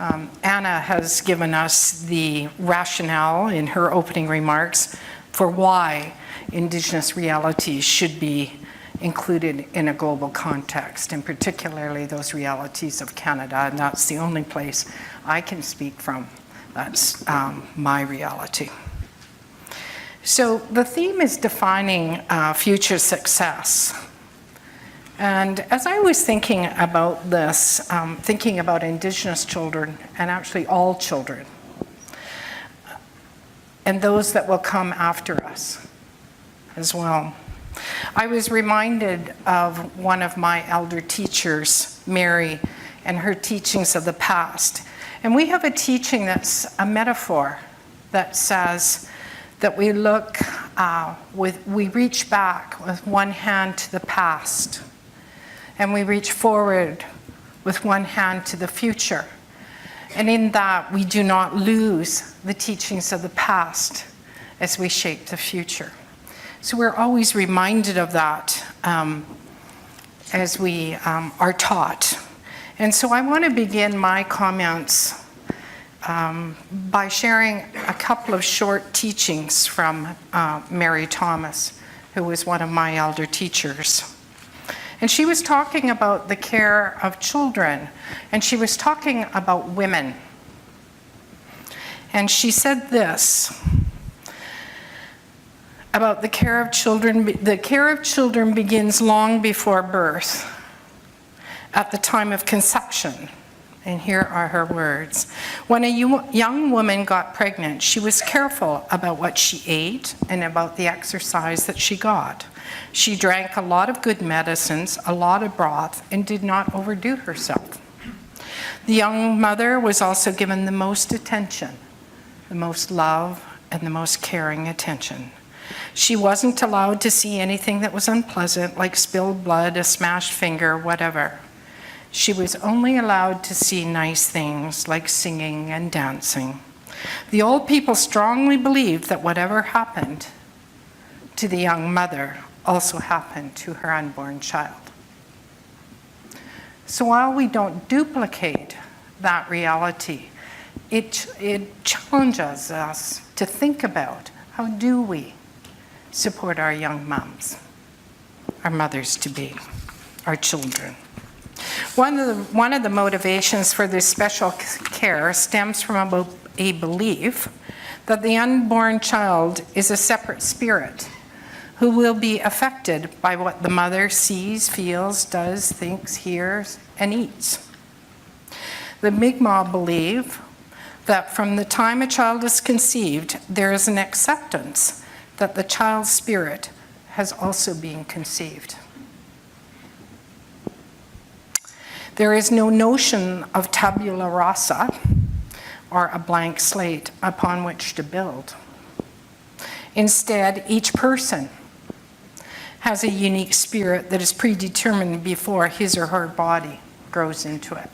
G: Anna has given us the rationale in her opening remarks for why Indigenous realities should be included in a global context, and particularly those realities of Canada, and that's the only place I can speak from. That's my reality. So the theme is defining future success. And as I was thinking about this, thinking about Indigenous children, and actually all children, and those that will come after us as well, I was reminded of one of my elder teachers, Mary, and her teachings of the past. And we have a teaching that's a metaphor that says that we we reach back with one hand to the past, and we reach forward with one hand to the future. And in that, we do not lose the teachings of the past as we shape the future. So we're always reminded of that as we are taught. And so I want to begin my comments by sharing a couple of short teachings from Mary Thomas, who was one of my elder teachers. And she was talking about the care of children, and she was talking about women. And she said this about the care of children. The care of children begins long before birth, at the time of conception. And here are her words. When a young woman got pregnant, she was careful about what she ate and about the exercise that she got. She drank a lot of good medicines, a lot of broth, and did not overdo herself. The young mother was also given the most attention, the most love, and the most caring attention. She wasn't allowed to see anything that was unpleasant, like spilled blood, a smashed finger, whatever. She was only allowed to see nice things like singing and dancing. The old people strongly believed that whatever happened to the young mother also happened to her unborn child. So while we don't duplicate that reality, it challenges us to think about how do we support our young moms, our mothers-to-be, our children. One of the motivations for this special care stems from a belief that the unborn child is a separate spirit who will be affected by what the mother sees, feels, does, thinks, hears, and eats. The Mi'kmaq believe that from the time a child is conceived, there is an acceptance that the child's spirit has also been conceived. There is no notion of tabula rasa, or a blank slate upon which to build. Instead, each person has a unique spirit that is predetermined before his or her body grows into it.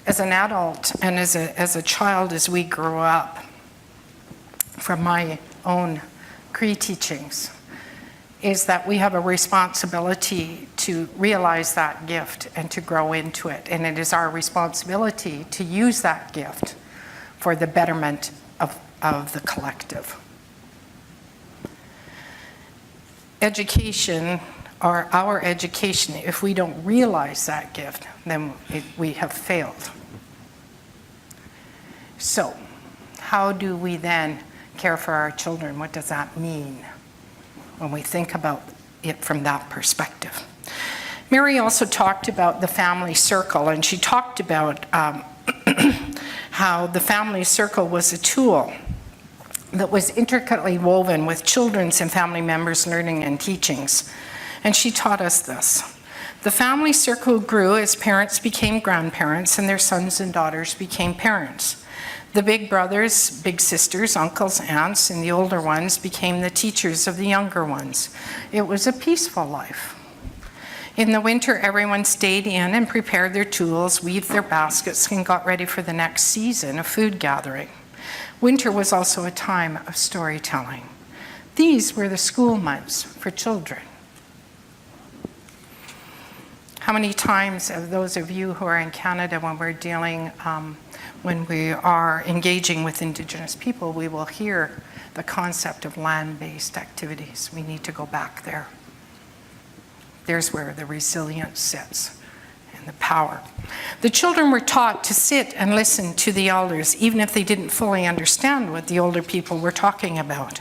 G: As an adult and as a child, as we grow up, from my own Cree teachings, is that we have a responsibility to realize that gift and to grow into it. And it is our responsibility to use that gift for the betterment of the collective. education, or our education, if we don't realize that gift, then we have failed. So, how do we then care for our children? What does that mean when we think about it from that perspective? Mary also talked about the family circle, and she talked about how the family circle was a tool that was intricately woven with children's and family members' learning and teachings. And she taught us this. The family circle grew as parents became grandparents and their sons and daughters became parents. The big brothers, big sisters, uncles, aunts, and the older ones became the teachers of the younger ones. It was a peaceful life. In the winter, everyone stayed in and prepared their tools, weaved their baskets, and got ready for the next season of food gathering. Winter was also a time of storytelling. These were the school months for children. How many times have those of you who are in Canada, when we are engaging with Indigenous people, we will hear the concept of land-based activities. We need to go back there. There's where the resilience sits and the power. The children were taught to sit and listen to the elders, even if they didn't fully understand what the older people were talking about.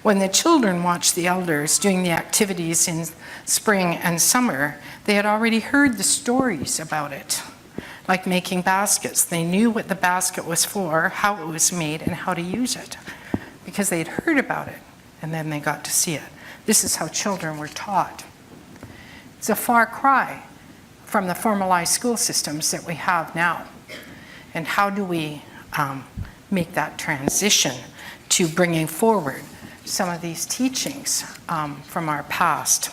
G: When the children watched the elders doing the activities in spring and summer, they had already heard the stories about it, like making baskets. They knew what the basket was for, how it was made, and how to use it, because they had heard about it, and then they got to see it. This is how children were taught. It's a far cry from the formalized school systems that we have now. And how do we make that transition to bringing forward some of these teachings from our past?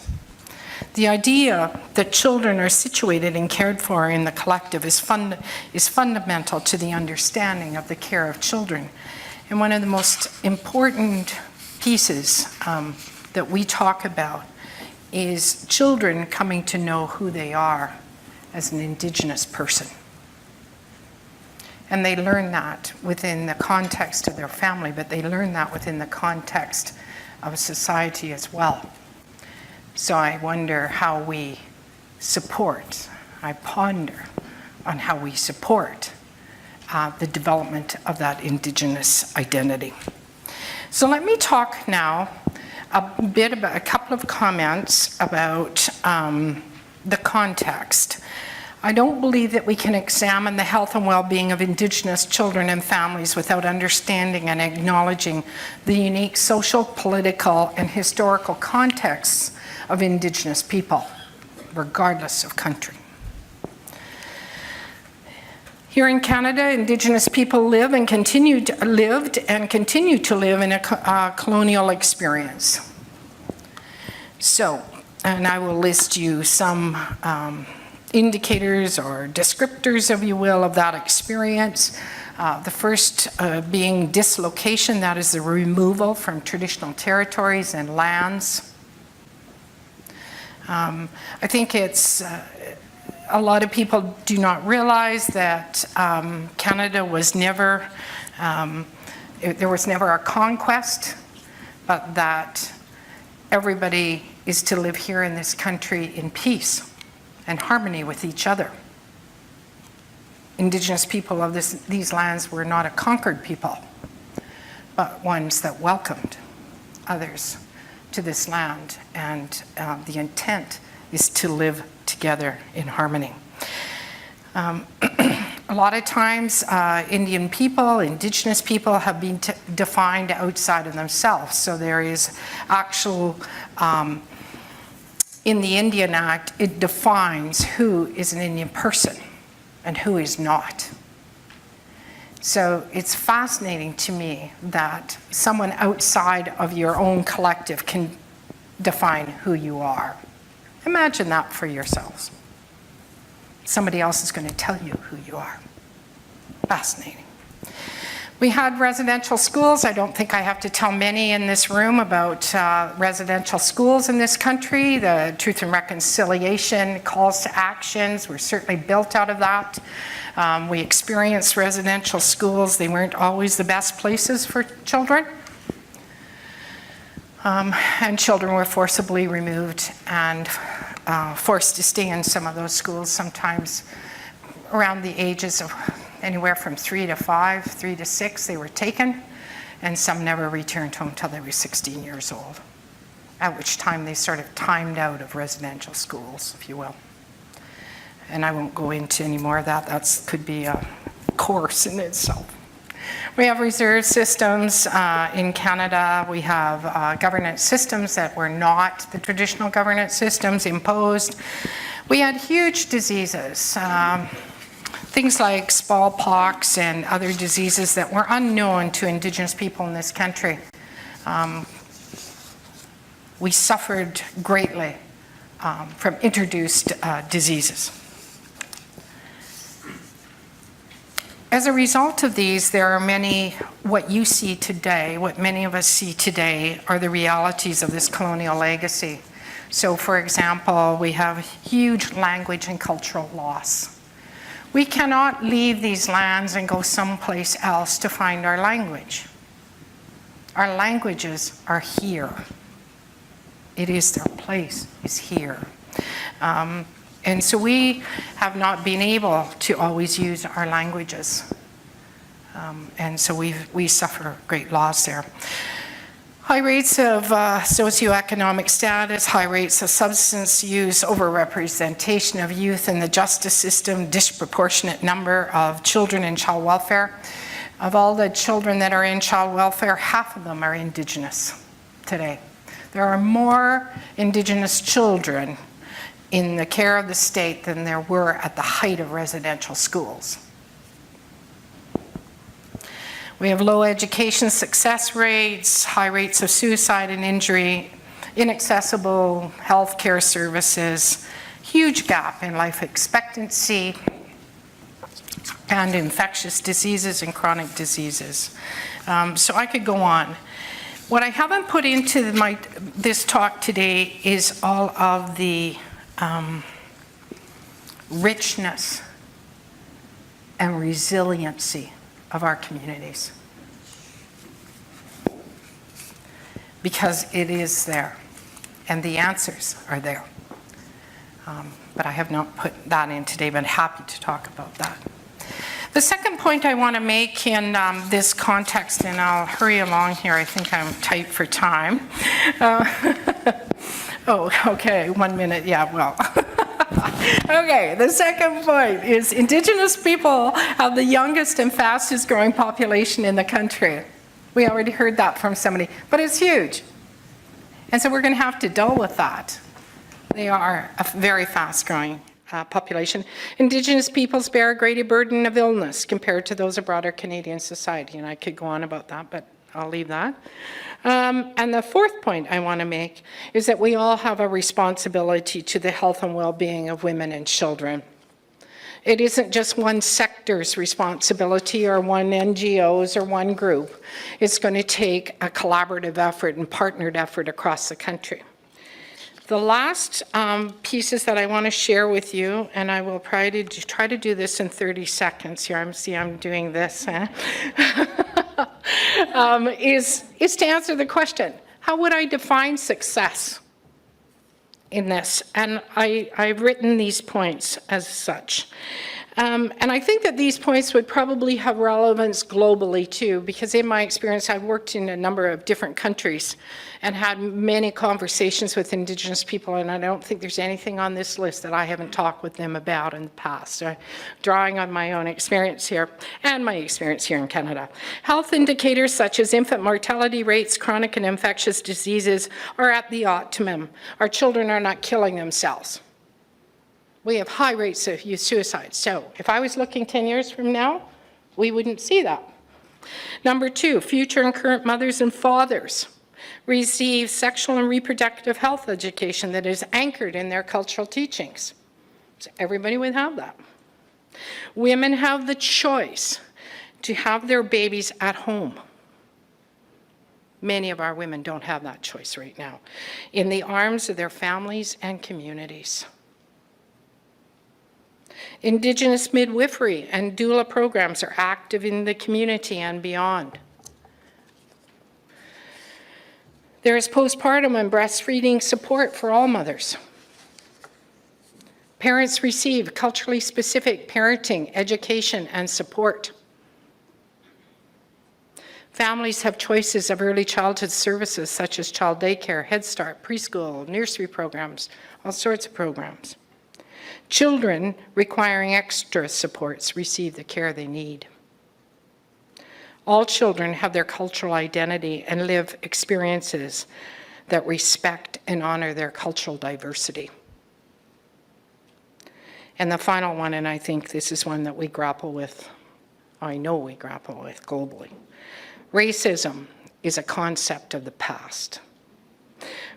G: The idea that children are situated and cared for in the collective is fundamental to the understanding of the care of children. And one of the most important pieces that we talk about is children coming to know who they are as an Indigenous person. And they learn that within the context of their family, but they learn that within the context of society as well. So I wonder how we support, I ponder on how we support the development of that Indigenous identity. So let me talk now a couple of comments about the context. I don't believe that we can examine the health and well-being of Indigenous children and families without understanding and acknowledging the unique social, political, and historical contexts of Indigenous people, regardless of country. Here in Canada, Indigenous people lived and continue to live in a colonial experience. So, and I will list you some indicators or descriptors, if you will, of that experience. The first being dislocation, that is the removal from traditional territories and lands. I think it's a lot of people do not realize that Canada was never, there was never a conquest, but that everybody is to live here in this country in peace and harmony with each other. Indigenous people of these lands were not a conquered people, but ones that welcomed others to this land, and the intent is to live together in harmony. A lot of times, Indian people, Indigenous people have been defined outside of themselves. So there is actual, in the Indian Act, it defines who is an Indian person and who is not. So it's fascinating to me that someone outside of your own collective can define who you are. Imagine that for yourselves. Somebody else is going to tell you who you are. Fascinating. We had residential schools. I don't think I have to tell many in this room about residential schools in this country. The Truth and Reconciliation calls to actions were certainly built out of that. We experienced residential schools. They weren't always the best places for children. And children were forcibly removed and forced to stay in some of those schools, sometimes around the ages of anywhere from 3 to 5, 3 to 6, they were taken, and some never returned home until they were 16 years old, at which time they sort of timed out of residential schools, if you will. And I won't go into any more of that. That could be a course in itself. We have reserve systems in Canada. We have governance systems that were not the traditional governance systems imposed. We had huge diseases, things like smallpox and other diseases that were unknown to Indigenous people in this country. We suffered greatly from introduced diseases. As a result of these, there are many, what you see today, what many of us see today, are the realities of this colonial legacy. So, for example, we have huge language and cultural loss. We cannot leave these lands and go someplace else to find our language. Our languages are here. It is their place, is here. And so we have not been able to always use our languages. And so we suffer great loss there. High rates of socioeconomic status, high rates of substance use, overrepresentation of youth in the justice system, disproportionate number of children in child welfare. Of all the children that are in child welfare, half of them are Indigenous today. There are more Indigenous children in the care of the state than there were at the height of residential schools. We have low education success rates, high rates of suicide and injury, inaccessible health care services, huge gap in life expectancy, and infectious diseases and chronic diseases. So I could go on. What I haven't put into this talk today is all of the richness and resiliency of our communities, because it is there and the answers are there. But I have not put that in today, but I'm happy to talk about that. The second point I want to make in this context, and I'll hurry along here, I think I'm tight for time. Oh, okay, 1 minute, yeah, well. Okay, the second point is Indigenous people have the youngest and fastest growing population in the country. We already heard that from somebody, but it's huge. And so we're going to have to deal with that. They are a very fast growing population. Indigenous peoples bear a greater burden of illness compared to those of broader Canadian society, and I could go on about that, but I'll leave that. And the fourth point I want to make is that we all have a responsibility to the health and well-being of women and children. It isn't just one sector's responsibility or one NGO's or one group. It's going to take a collaborative effort and partnered effort across the country. The last pieces that I want to share with you, and I will try to do this in 30 seconds here. I'm doing this. Is to answer the question, how would I define success in this? And I've written these points as such. And I think that these points would probably have relevance globally too, because in my experience, I've worked in a number of different countries and had many conversations with Indigenous people, and I don't think there's anything on this list that I haven't talked with them about in the past. So, drawing on my own experience here and my experience here in Canada. Health indicators such as infant mortality rates, chronic and infectious diseases are at the optimum. Our children are not killing themselves. We have high rates of youth suicide. So if I was looking 10 years from now, we wouldn't see that. Number two, future and current mothers and fathers receive sexual and reproductive health education that is anchored in their cultural teachings. So everybody would have that. Women have the choice to have their babies at home. Many of our women don't have that choice right now, in the arms of their families and communities. Indigenous midwifery and doula programs are active in the community and beyond. There is postpartum and breastfeeding support for all mothers. Parents receive culturally specific parenting, education, and support. Families have choices of early childhood services such as child daycare, Head Start, preschool, nursery programs, all sorts of programs. Children requiring extra supports receive the care they need. All children have their cultural identity and live experiences that respect and honor their cultural diversity. And the final one, and I think this is one that we grapple with, I know we grapple with globally. Racism is a concept of the past.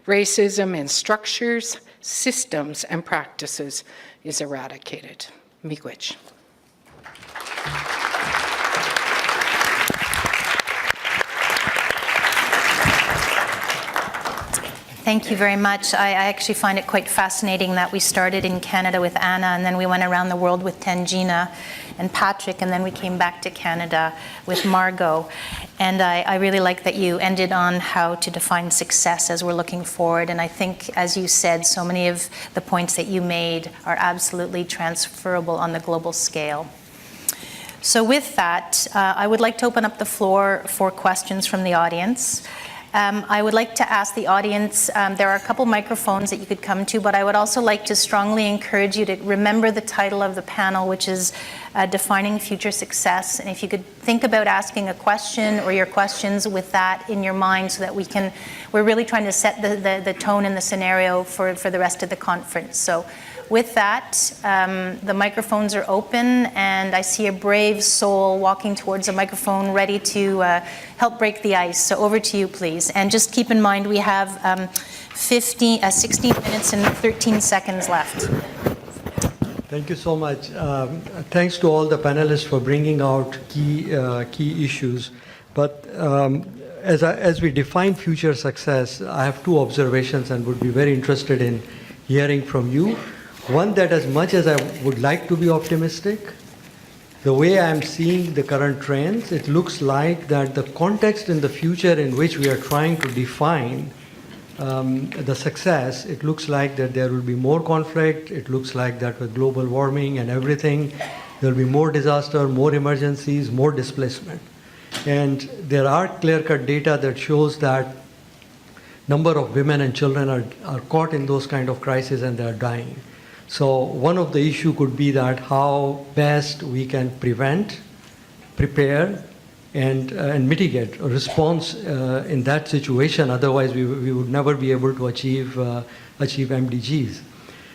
G: Racism in structures, systems, and practices is eradicated. Miigwech.
B: Thank you very much. I actually find it quite fascinating that we started in Canada with Anna, and then we went around the world with Tangina and Patrick, and then we came back to Canada with Margot. And I really like that you ended on how to define success as we're looking forward. And I think, as you said, so many of the points that you made are absolutely transferable on the global scale. So with that, I would like to open up the floor for questions from the audience. I would like to ask the audience, there are a couple microphones that you could come to, but I would also like to strongly encourage you to remember the title of the panel, which is Defining Future Success. And if you could think about asking a question or your questions with that in your mind, so that we're really trying to set the tone and the scenario for the rest of the conference. So with that, the microphones are open, and I see a brave soul walking towards a microphone ready to help break the ice. So over to you, please. And just keep in mind, we have 16 minutes and 13 seconds left.
H: Thank you so much. Thanks to all the panelists for bringing out key issues. But as we define future success, I have two observations and would be very interested in hearing from you. One, that as much as I would like to be optimistic, the way I'm seeing the current trends, it looks like that the context in the future in which we are trying to define the success, it looks like that there will be more conflict. It looks like that with global warming and everything, there will be more disaster, more emergencies, more displacement. And there are clear-cut data that shows that number of women and children are caught in those kind of crises and they are dying. So one of the issue could be that how best we can prevent, prepare, and mitigate a response in that situation. Otherwise, we would never be able to achieve SDGs.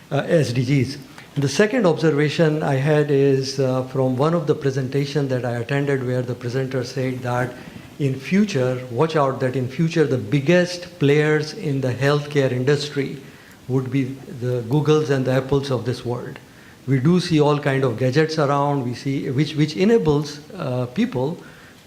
H: And the second observation I had is from one of the presentations that I attended, where the presenter said that in future, watch out that in future the biggest players in the healthcare industry would be the Googles and the Apples of this world. We do see all kind of gadgets around, we see which enables people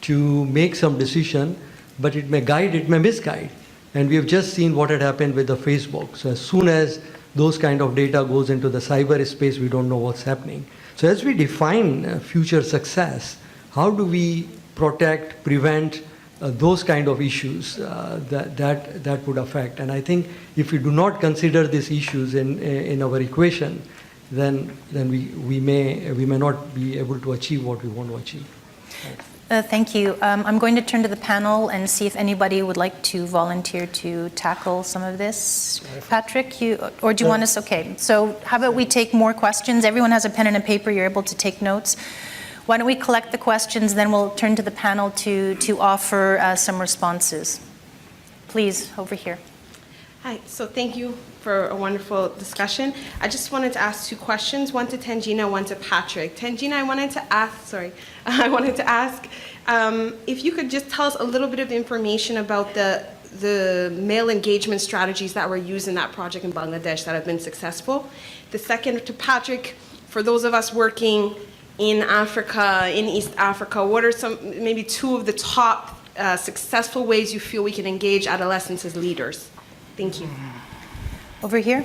H: to make some decision, but it may guide, it may misguide. And we have just seen what had happened with the Facebook. So as soon as those kind of data goes into the cyberspace, we don't know what's happening. So as we define future success, how do we protect, prevent those kind of issues that would affect? And I think if we do not consider these issues in our equation, then we may not be able to achieve what we want to achieve.
B: Thank you. I'm going to turn to the panel and see if anybody would like to volunteer to tackle some of this. Patrick, or do you want us? Okay, so how about we take more questions? Everyone has a pen and a paper. You're able to take notes. Why don't we collect the questions, then we'll turn to the panel to offer some responses. Please, over here.
I: Hi, so thank you for a wonderful discussion. I just wanted to ask two questions, one to Tangina, one to Patrick. Tangina, I wanted to ask if you could just tell us a little bit of information about the male engagement strategies that were used in that project in Bangladesh that have been successful. The second to Patrick, for those of us working in Africa, in East Africa, what are maybe two of the top successful ways you feel we can engage adolescents as leaders? Thank you.
B: Over here.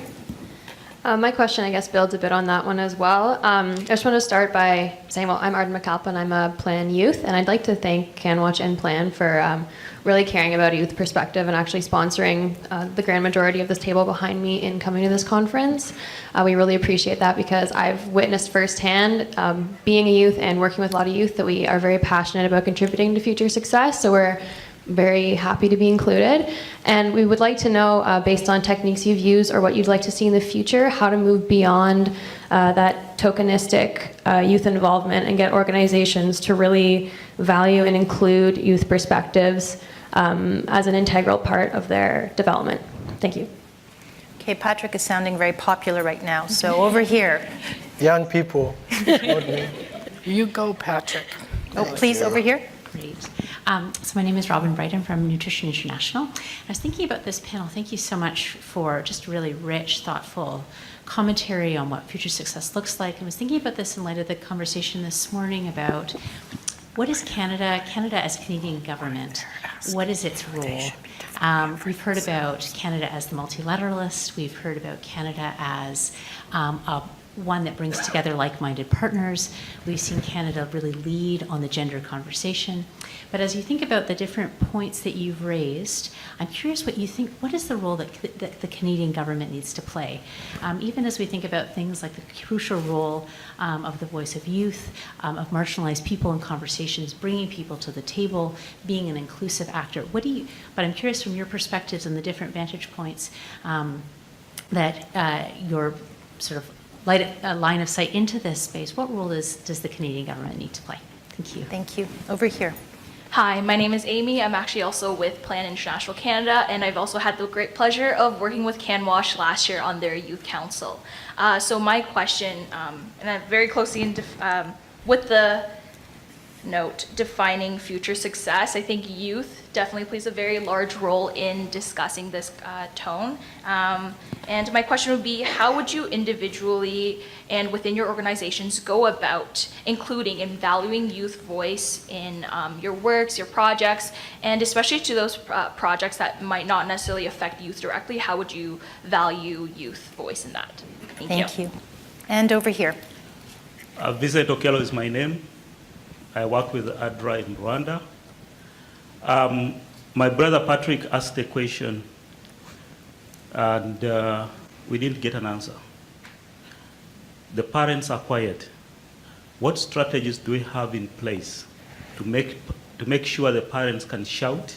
J: My question, I guess, builds a bit on that one as well. I just want to start by saying, well, I'm Arden McAlpin, I'm a Plan Youth, and I'd like to thank CanWatch and Plan for really caring about a youth perspective and actually sponsoring the grand majority of this table behind me in coming to this conference. We really appreciate that because I've witnessed firsthand, being a youth and working with a lot of youth, that we are very passionate about contributing to future success, so we're very happy to be included. And we would like to know, based on techniques you've used or what you'd like to see in the future, how to move beyond that tokenistic youth involvement and get organizations to really value and include youth perspectives as an integral part of their development. Thank you.
B: Okay, Patrick is sounding very popular right now, so over here.
F: Young people.
G: You go, Patrick.
B: Oh, please, over here.
K: Great. So my name is Robin Bright. I'm from Nutrition International. I was thinking about this panel. Thank you so much for just really rich, thoughtful commentary on what future success looks like. I was thinking about this in light of the conversation this morning about what is Canada as Canadian government? What is its role? We've heard about Canada as the multilateralist. We've heard about Canada as one that brings together like-minded partners. We've seen Canada really lead on the gender conversation. But as you think about the different points that you've raised, I'm curious what you think, what is the role that the Canadian government needs to play? Even as we think about things like the crucial role of the voice of youth, of marginalized people in conversations, bringing people to the table, being an inclusive actor. But I'm curious from your perspectives and the different vantage points that your sort of line of sight into this space, what role does the Canadian government need to play? Thank you.
B: Thank you. Over here.
L: Hi, my name is Amy. I'm actually also with Plan International Canada, and I've also had the great pleasure of working with CanWatch last year on their youth council. So my question, and I'm very closely with the note, defining future success, I think youth definitely plays a very large role in discussing this tone. And my question would be, how would you individually and within your organizations go about including and valuing youth voice in your works, your projects, and especially to those projects that might not necessarily affect youth directly, how would you value youth voice in that?
B: Thank you. And over here.
M: Vincent Okello is my name. I work with ADRA in Rwanda. My brother Patrick asked a question, and we didn't get an answer. The parents are quiet. What strategies do we have in place to make sure the parents can shout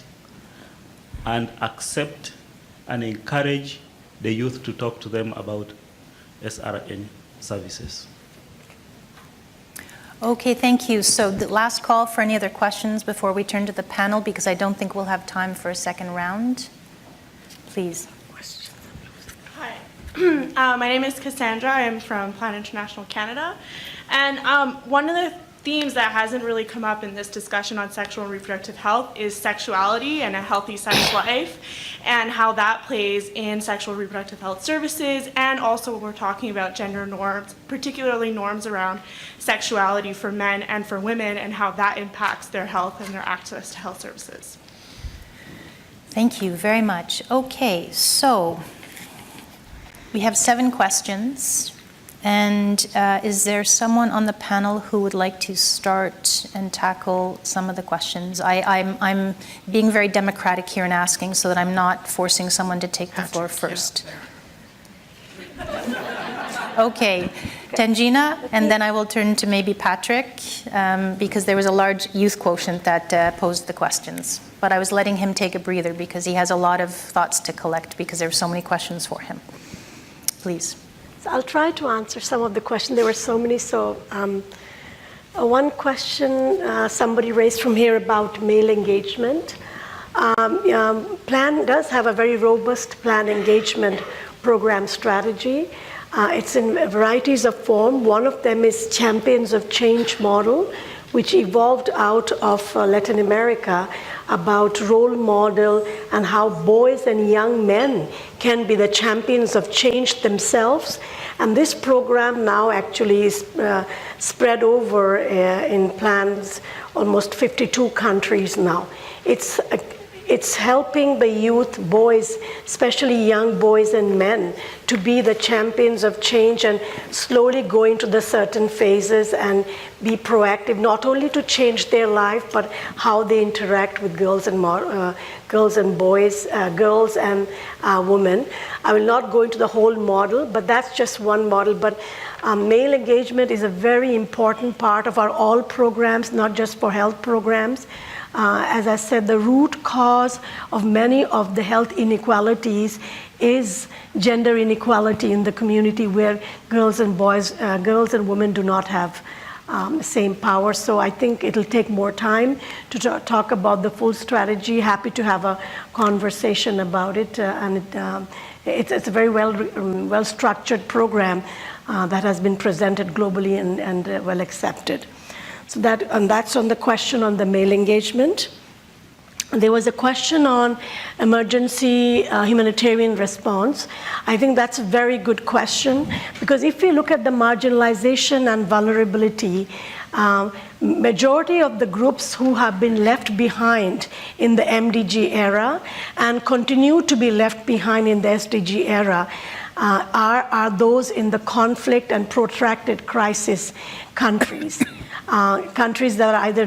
M: and accept and encourage the youth to talk to them about SRN services?
B: Okay, thank you. So the last call for any other questions before we turn to the panel, because I don't think we'll have time for a second round. Please.
N: Hi, my name is Cassandra. I am from Plan International Canada. And one of the themes that hasn't really come up in this discussion on sexual and reproductive health is sexuality and a healthy sex life, and how that plays in sexual and reproductive health services, and also when we're talking about gender norms, particularly norms around sexuality for men and for women, and how that impacts their health and their access to health services.
B: Thank you very much. Okay, so we have 7 questions. And is there someone on the panel who would like to start and tackle some of the questions? I'm being very democratic here and asking so that I'm not forcing someone to take the floor first. Okay, Tanjina, and then I will turn to maybe Patrick, because there was a large youth quotient that posed the questions. But I was letting him take a breather because he has a lot of thoughts to collect because there are so many questions for him. Please.
E: So I'll try to answer some of the questions. There were so many. So one question somebody raised from here about male engagement. Plan does have a very robust plan engagement program strategy. It's in varieties of form. One of them is Champions of Change model, which evolved out of Latin America, about role model and how boys and young men can be the champions of change themselves. And this program now actually is spread over in plans almost 52 countries now. It's It's helping the youth, boys, especially young boys and men, to be the champions of change and slowly go into the certain phases and be proactive, not only to change their life, but how they interact with girls and boys, girls and women. I will not go into the whole model, but that's just one model. But male engagement is a very important part of our all programs, not just for health programs. As I said, the root cause of many of the health inequalities is gender inequality in the community, where girls and boys, girls and women do not have the same power. So I think it'll take more time to talk about the full strategy. Happy to have a conversation about it, and it's a very well structured program that has been presented globally and well accepted. So that's on the question on the male engagement. There was a question on emergency humanitarian response. I think that's a very good question, because if we look at the marginalization and vulnerability, majority of the groups who have been left behind in the MDG era and continue to be left behind in the SDG era are those in the conflict and protracted crisis countries. Countries that are either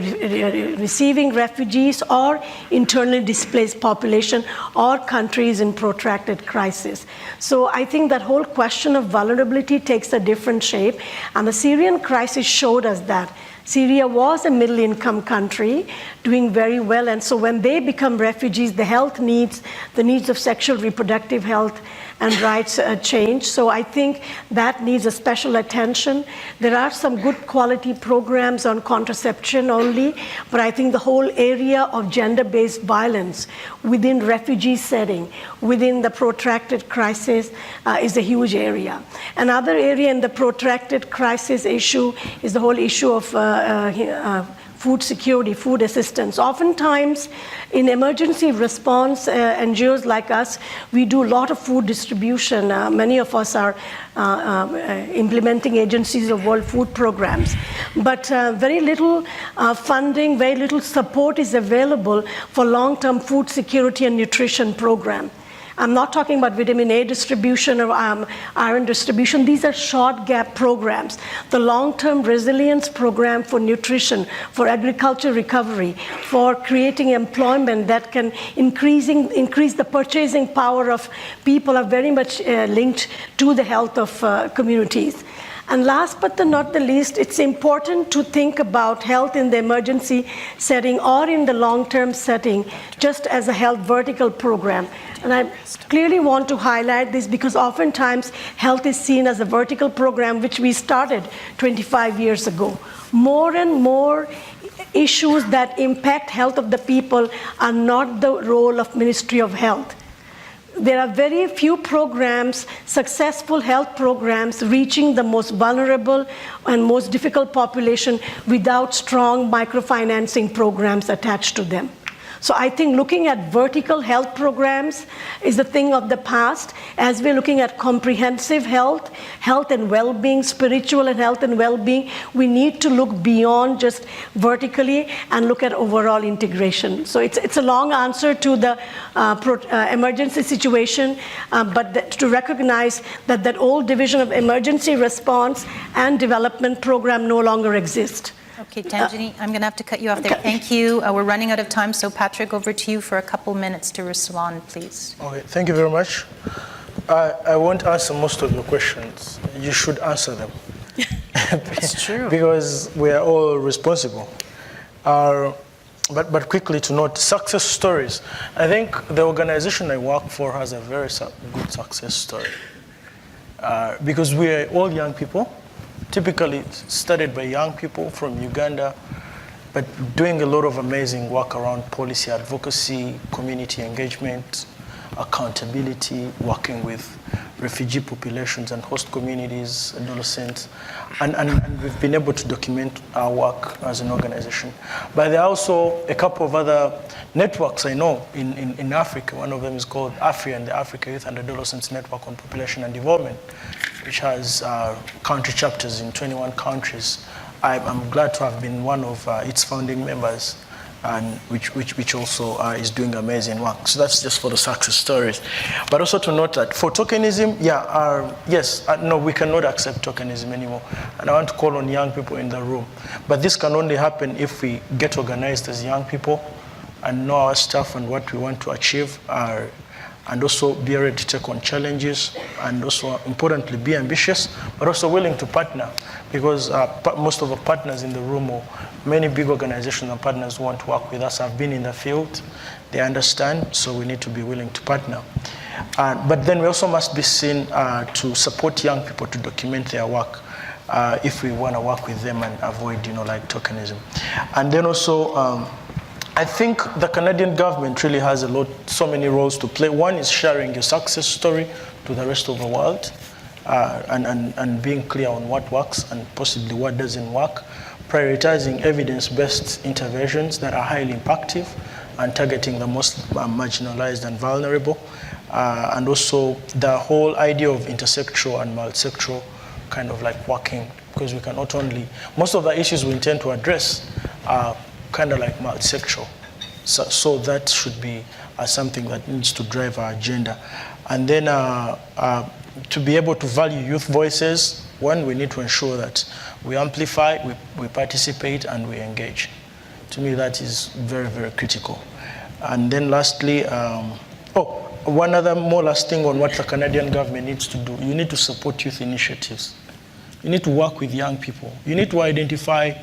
E: receiving refugees or internally displaced population, or countries in protracted crisis. So I think that whole question of vulnerability takes a different shape, and the Syrian crisis showed us that. Syria was a middle-income country doing very well, and so when they become refugees, the health needs, the needs of sexual reproductive health and rights change. So I think that needs a special attention. There are some good quality programs on contraception only, but I think the whole area of gender-based violence within refugee setting, within the protracted crisis, is a huge area. Another area in the protracted crisis issue is the whole issue of food security, food assistance. Oftentimes, in emergency response, NGOs like us, we do a lot of food distribution. Many of us are implementing agencies of World Food Programs. But very little funding, very little support is available for long-term food security and nutrition program. I'm not talking about vitamin A distribution or iron distribution. These are short gap programs. The long-term resilience program for nutrition, for agriculture recovery, for creating employment that can increase the purchasing power of people are very much linked to the health of communities. And last but not the least, it's important to think about health in the emergency setting or in the long-term setting just as a health vertical program. And I clearly want to highlight this because oftentimes health is seen as a vertical program, which we started 25 years ago. More and more issues that impact health of the people are not the role of Ministry of Health. There are very few programs, successful health programs, reaching the most vulnerable and most difficult population without strong microfinancing programs attached to them. So I think looking at vertical health programs is a thing of the past. As we're looking at comprehensive health, health and well-being, spiritual and health and well-being, we need to look beyond just vertically and look at overall integration. So it's a long answer to the emergency situation, but to recognize that that old division of emergency response and development program no longer exists.
B: Okay, Tanjini, I'm going to have to cut you off there. Thank you. We're running out of time, so Patrick, over to you for a couple minutes to respond, please.
F: Okay, thank you very much. I won't answer most of your questions. You should answer them.
B: That's true.
F: Because we are all responsible. But quickly to note, success stories. I think the organization I work for has a very good success story. Because we are all young people. Typically studied by young people from Uganda, but doing a lot of amazing work around policy advocacy, community engagement, accountability, working with refugee populations and host communities, adolescents, and we've been able to document our work as an organization. But there are also a couple of other networks I know in Africa. One of them is called AFRIAN, the Africa Youth and Adolescents Network on Population and Development, which has country chapters in 21 countries. I'm glad to have been one of its founding members. and which also is doing amazing work. So that's just for the success stories. But also to note that for tokenism, no, we cannot accept tokenism anymore. And I want to call on young people in the room. But this can only happen if we get organized as young people and know our stuff and what we want to achieve, and also be ready to take on challenges, and also importantly be ambitious, but also willing to partner, because most of the partners in the room, or many big organizations and partners who want to work with us, have been in the field, they understand, so we need to be willing to partner. But then we also must be seen to support young people to document their work if we want to work with them and avoid, like tokenism. And then also, I think the Canadian government really has so many roles to play. One is sharing your success story to the rest of the world, and being clear on what works and possibly what doesn't work, prioritizing evidence-based interventions that are highly impactful and targeting the most marginalized and vulnerable, and also the whole idea of intersectoral and multisectoral kind of like working, because we can not only, most of the issues we intend to address are kind of like multisectoral. So that should be something that needs to drive our agenda. And then to be able to value youth voices, one, we need to ensure that we amplify, we participate, and we engage. To me, that is very, very critical. And then lastly, one other more last thing on what the Canadian government needs to do. You need to support youth initiatives. You need to work with young people. You need to identify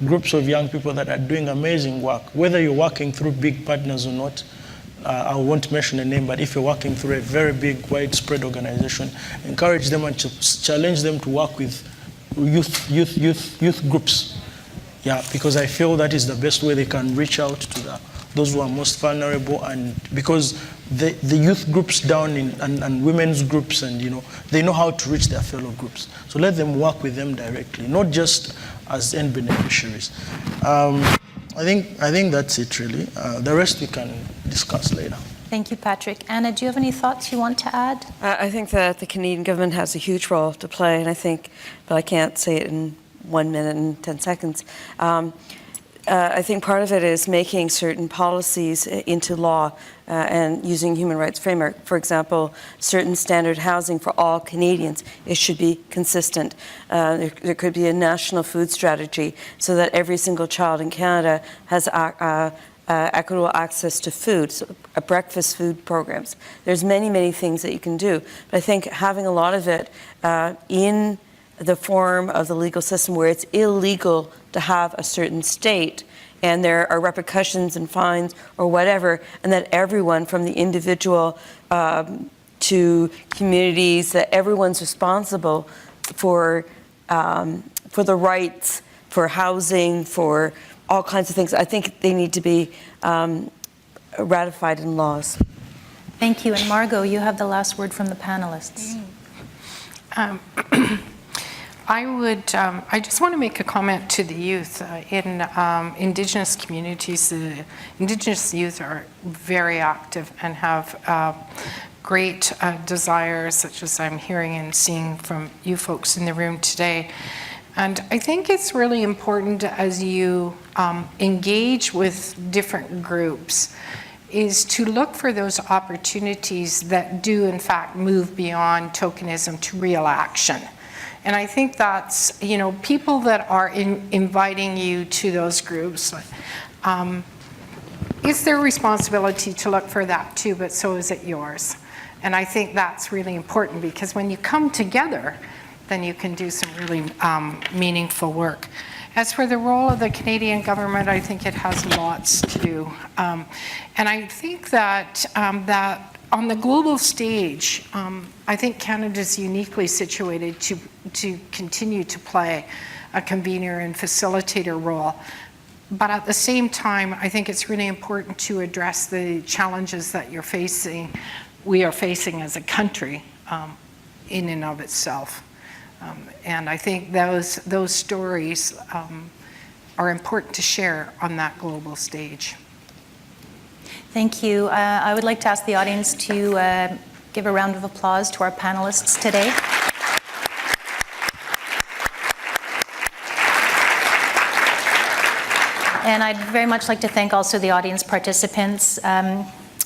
F: groups of young people that are doing amazing work, whether you're working through big partners or not. I won't mention a name, but if you're working through a very big, widespread organization, encourage them and challenge them to work with youth groups. Yeah, because I feel that is the best way they can reach out to those who are most vulnerable, and because the youth groups down and women's groups, and they know how to reach their fellow groups. So let them work with them directly, not just as end beneficiaries. I think that's it really. The rest we can discuss later.
B: Thank you, Patrick. Anna, do you have any thoughts you want to add?
D: I think that the Canadian government has a huge role to play, and but I can't say it in 1 minute and 10 seconds. I think part of it is making certain policies into law and using human rights framework. For example, certain standard housing for all Canadians, it should be consistent. There could be a national food strategy so that every single child in Canada has equitable access to food, so breakfast food programs. There's many, many things that you can do. But I think having a lot of it in the form of the legal system where it's illegal to have a certain state and there are repercussions and fines or whatever, and that everyone from the individual to communities, that everyone's responsible for the rights, for housing, for all kinds of things. I think they need to be ratified in laws.
B: Thank you. And Margot, you have the last word from the panelists.
G: I just want to make a comment to the youth. In Indigenous communities, the Indigenous youth are very active and have great desires, such as I'm hearing and seeing from you folks in the room today. And I think it's really important as you engage with different groups is to look for those opportunities that do in fact move beyond tokenism to real action. And I think that's, people that are inviting you to those groups, it's their responsibility to look for that too, but so is it yours. And I think that's really important, because when you come together, then you can do some really meaningful work. As for the role of the Canadian government, I think it has lots to do. And I think that on the global stage, I think Canada's uniquely situated to continue to play a convener and facilitator role. But at the same time, I think it's really important to address the challenges that we are facing as a country in and of itself. And I think those stories are important to share on that global stage.
B: Thank you. I would like to ask the audience to give a round of applause to our panelists today. And I'd very much like to thank also the audience participants.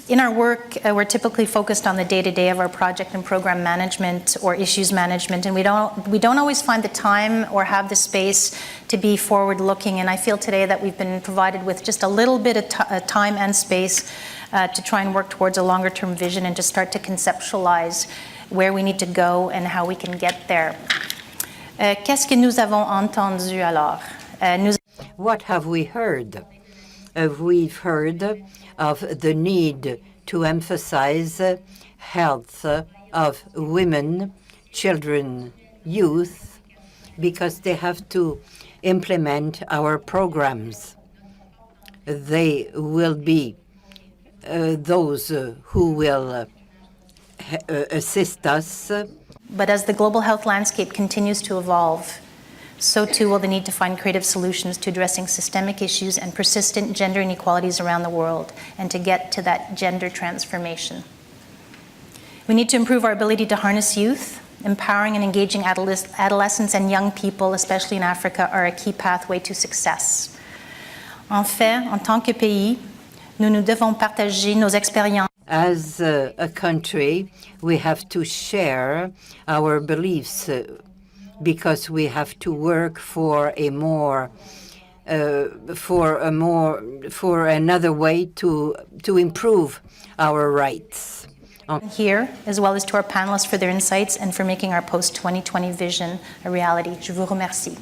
B: In our work, we're typically focused on the day-to-day of our project and program management or issues management, and we don't always find the time or have the space to be forward-looking. And I feel today that we've been provided with just a little bit of time and space to try and work towards a longer-term vision and to start to conceptualize where we need to go and how we can get there. Qu'est-ce que nous avons entendu alors?
C: What have we heard? We've heard of the need to emphasize health of women, children, youth, because they have to implement our programs. They will be those who will assist us.
B: But as the global health landscape continues to evolve, so too will the need to find creative solutions to addressing systemic issues and persistent gender inequalities around the world, and to get to that gender transformation. We need to improve our ability to harness youth. Empowering and engaging adolescents and young people, especially in Africa, are a key pathway to success. En fait, en tant que pays, nous devons partager nos expériences.
C: As a country, we have to share our beliefs because we have to work for another way to improve our rights.
B: Here, as well as to our panelists for their insights and for making our post-2020 vision a reality. Je vous remercie.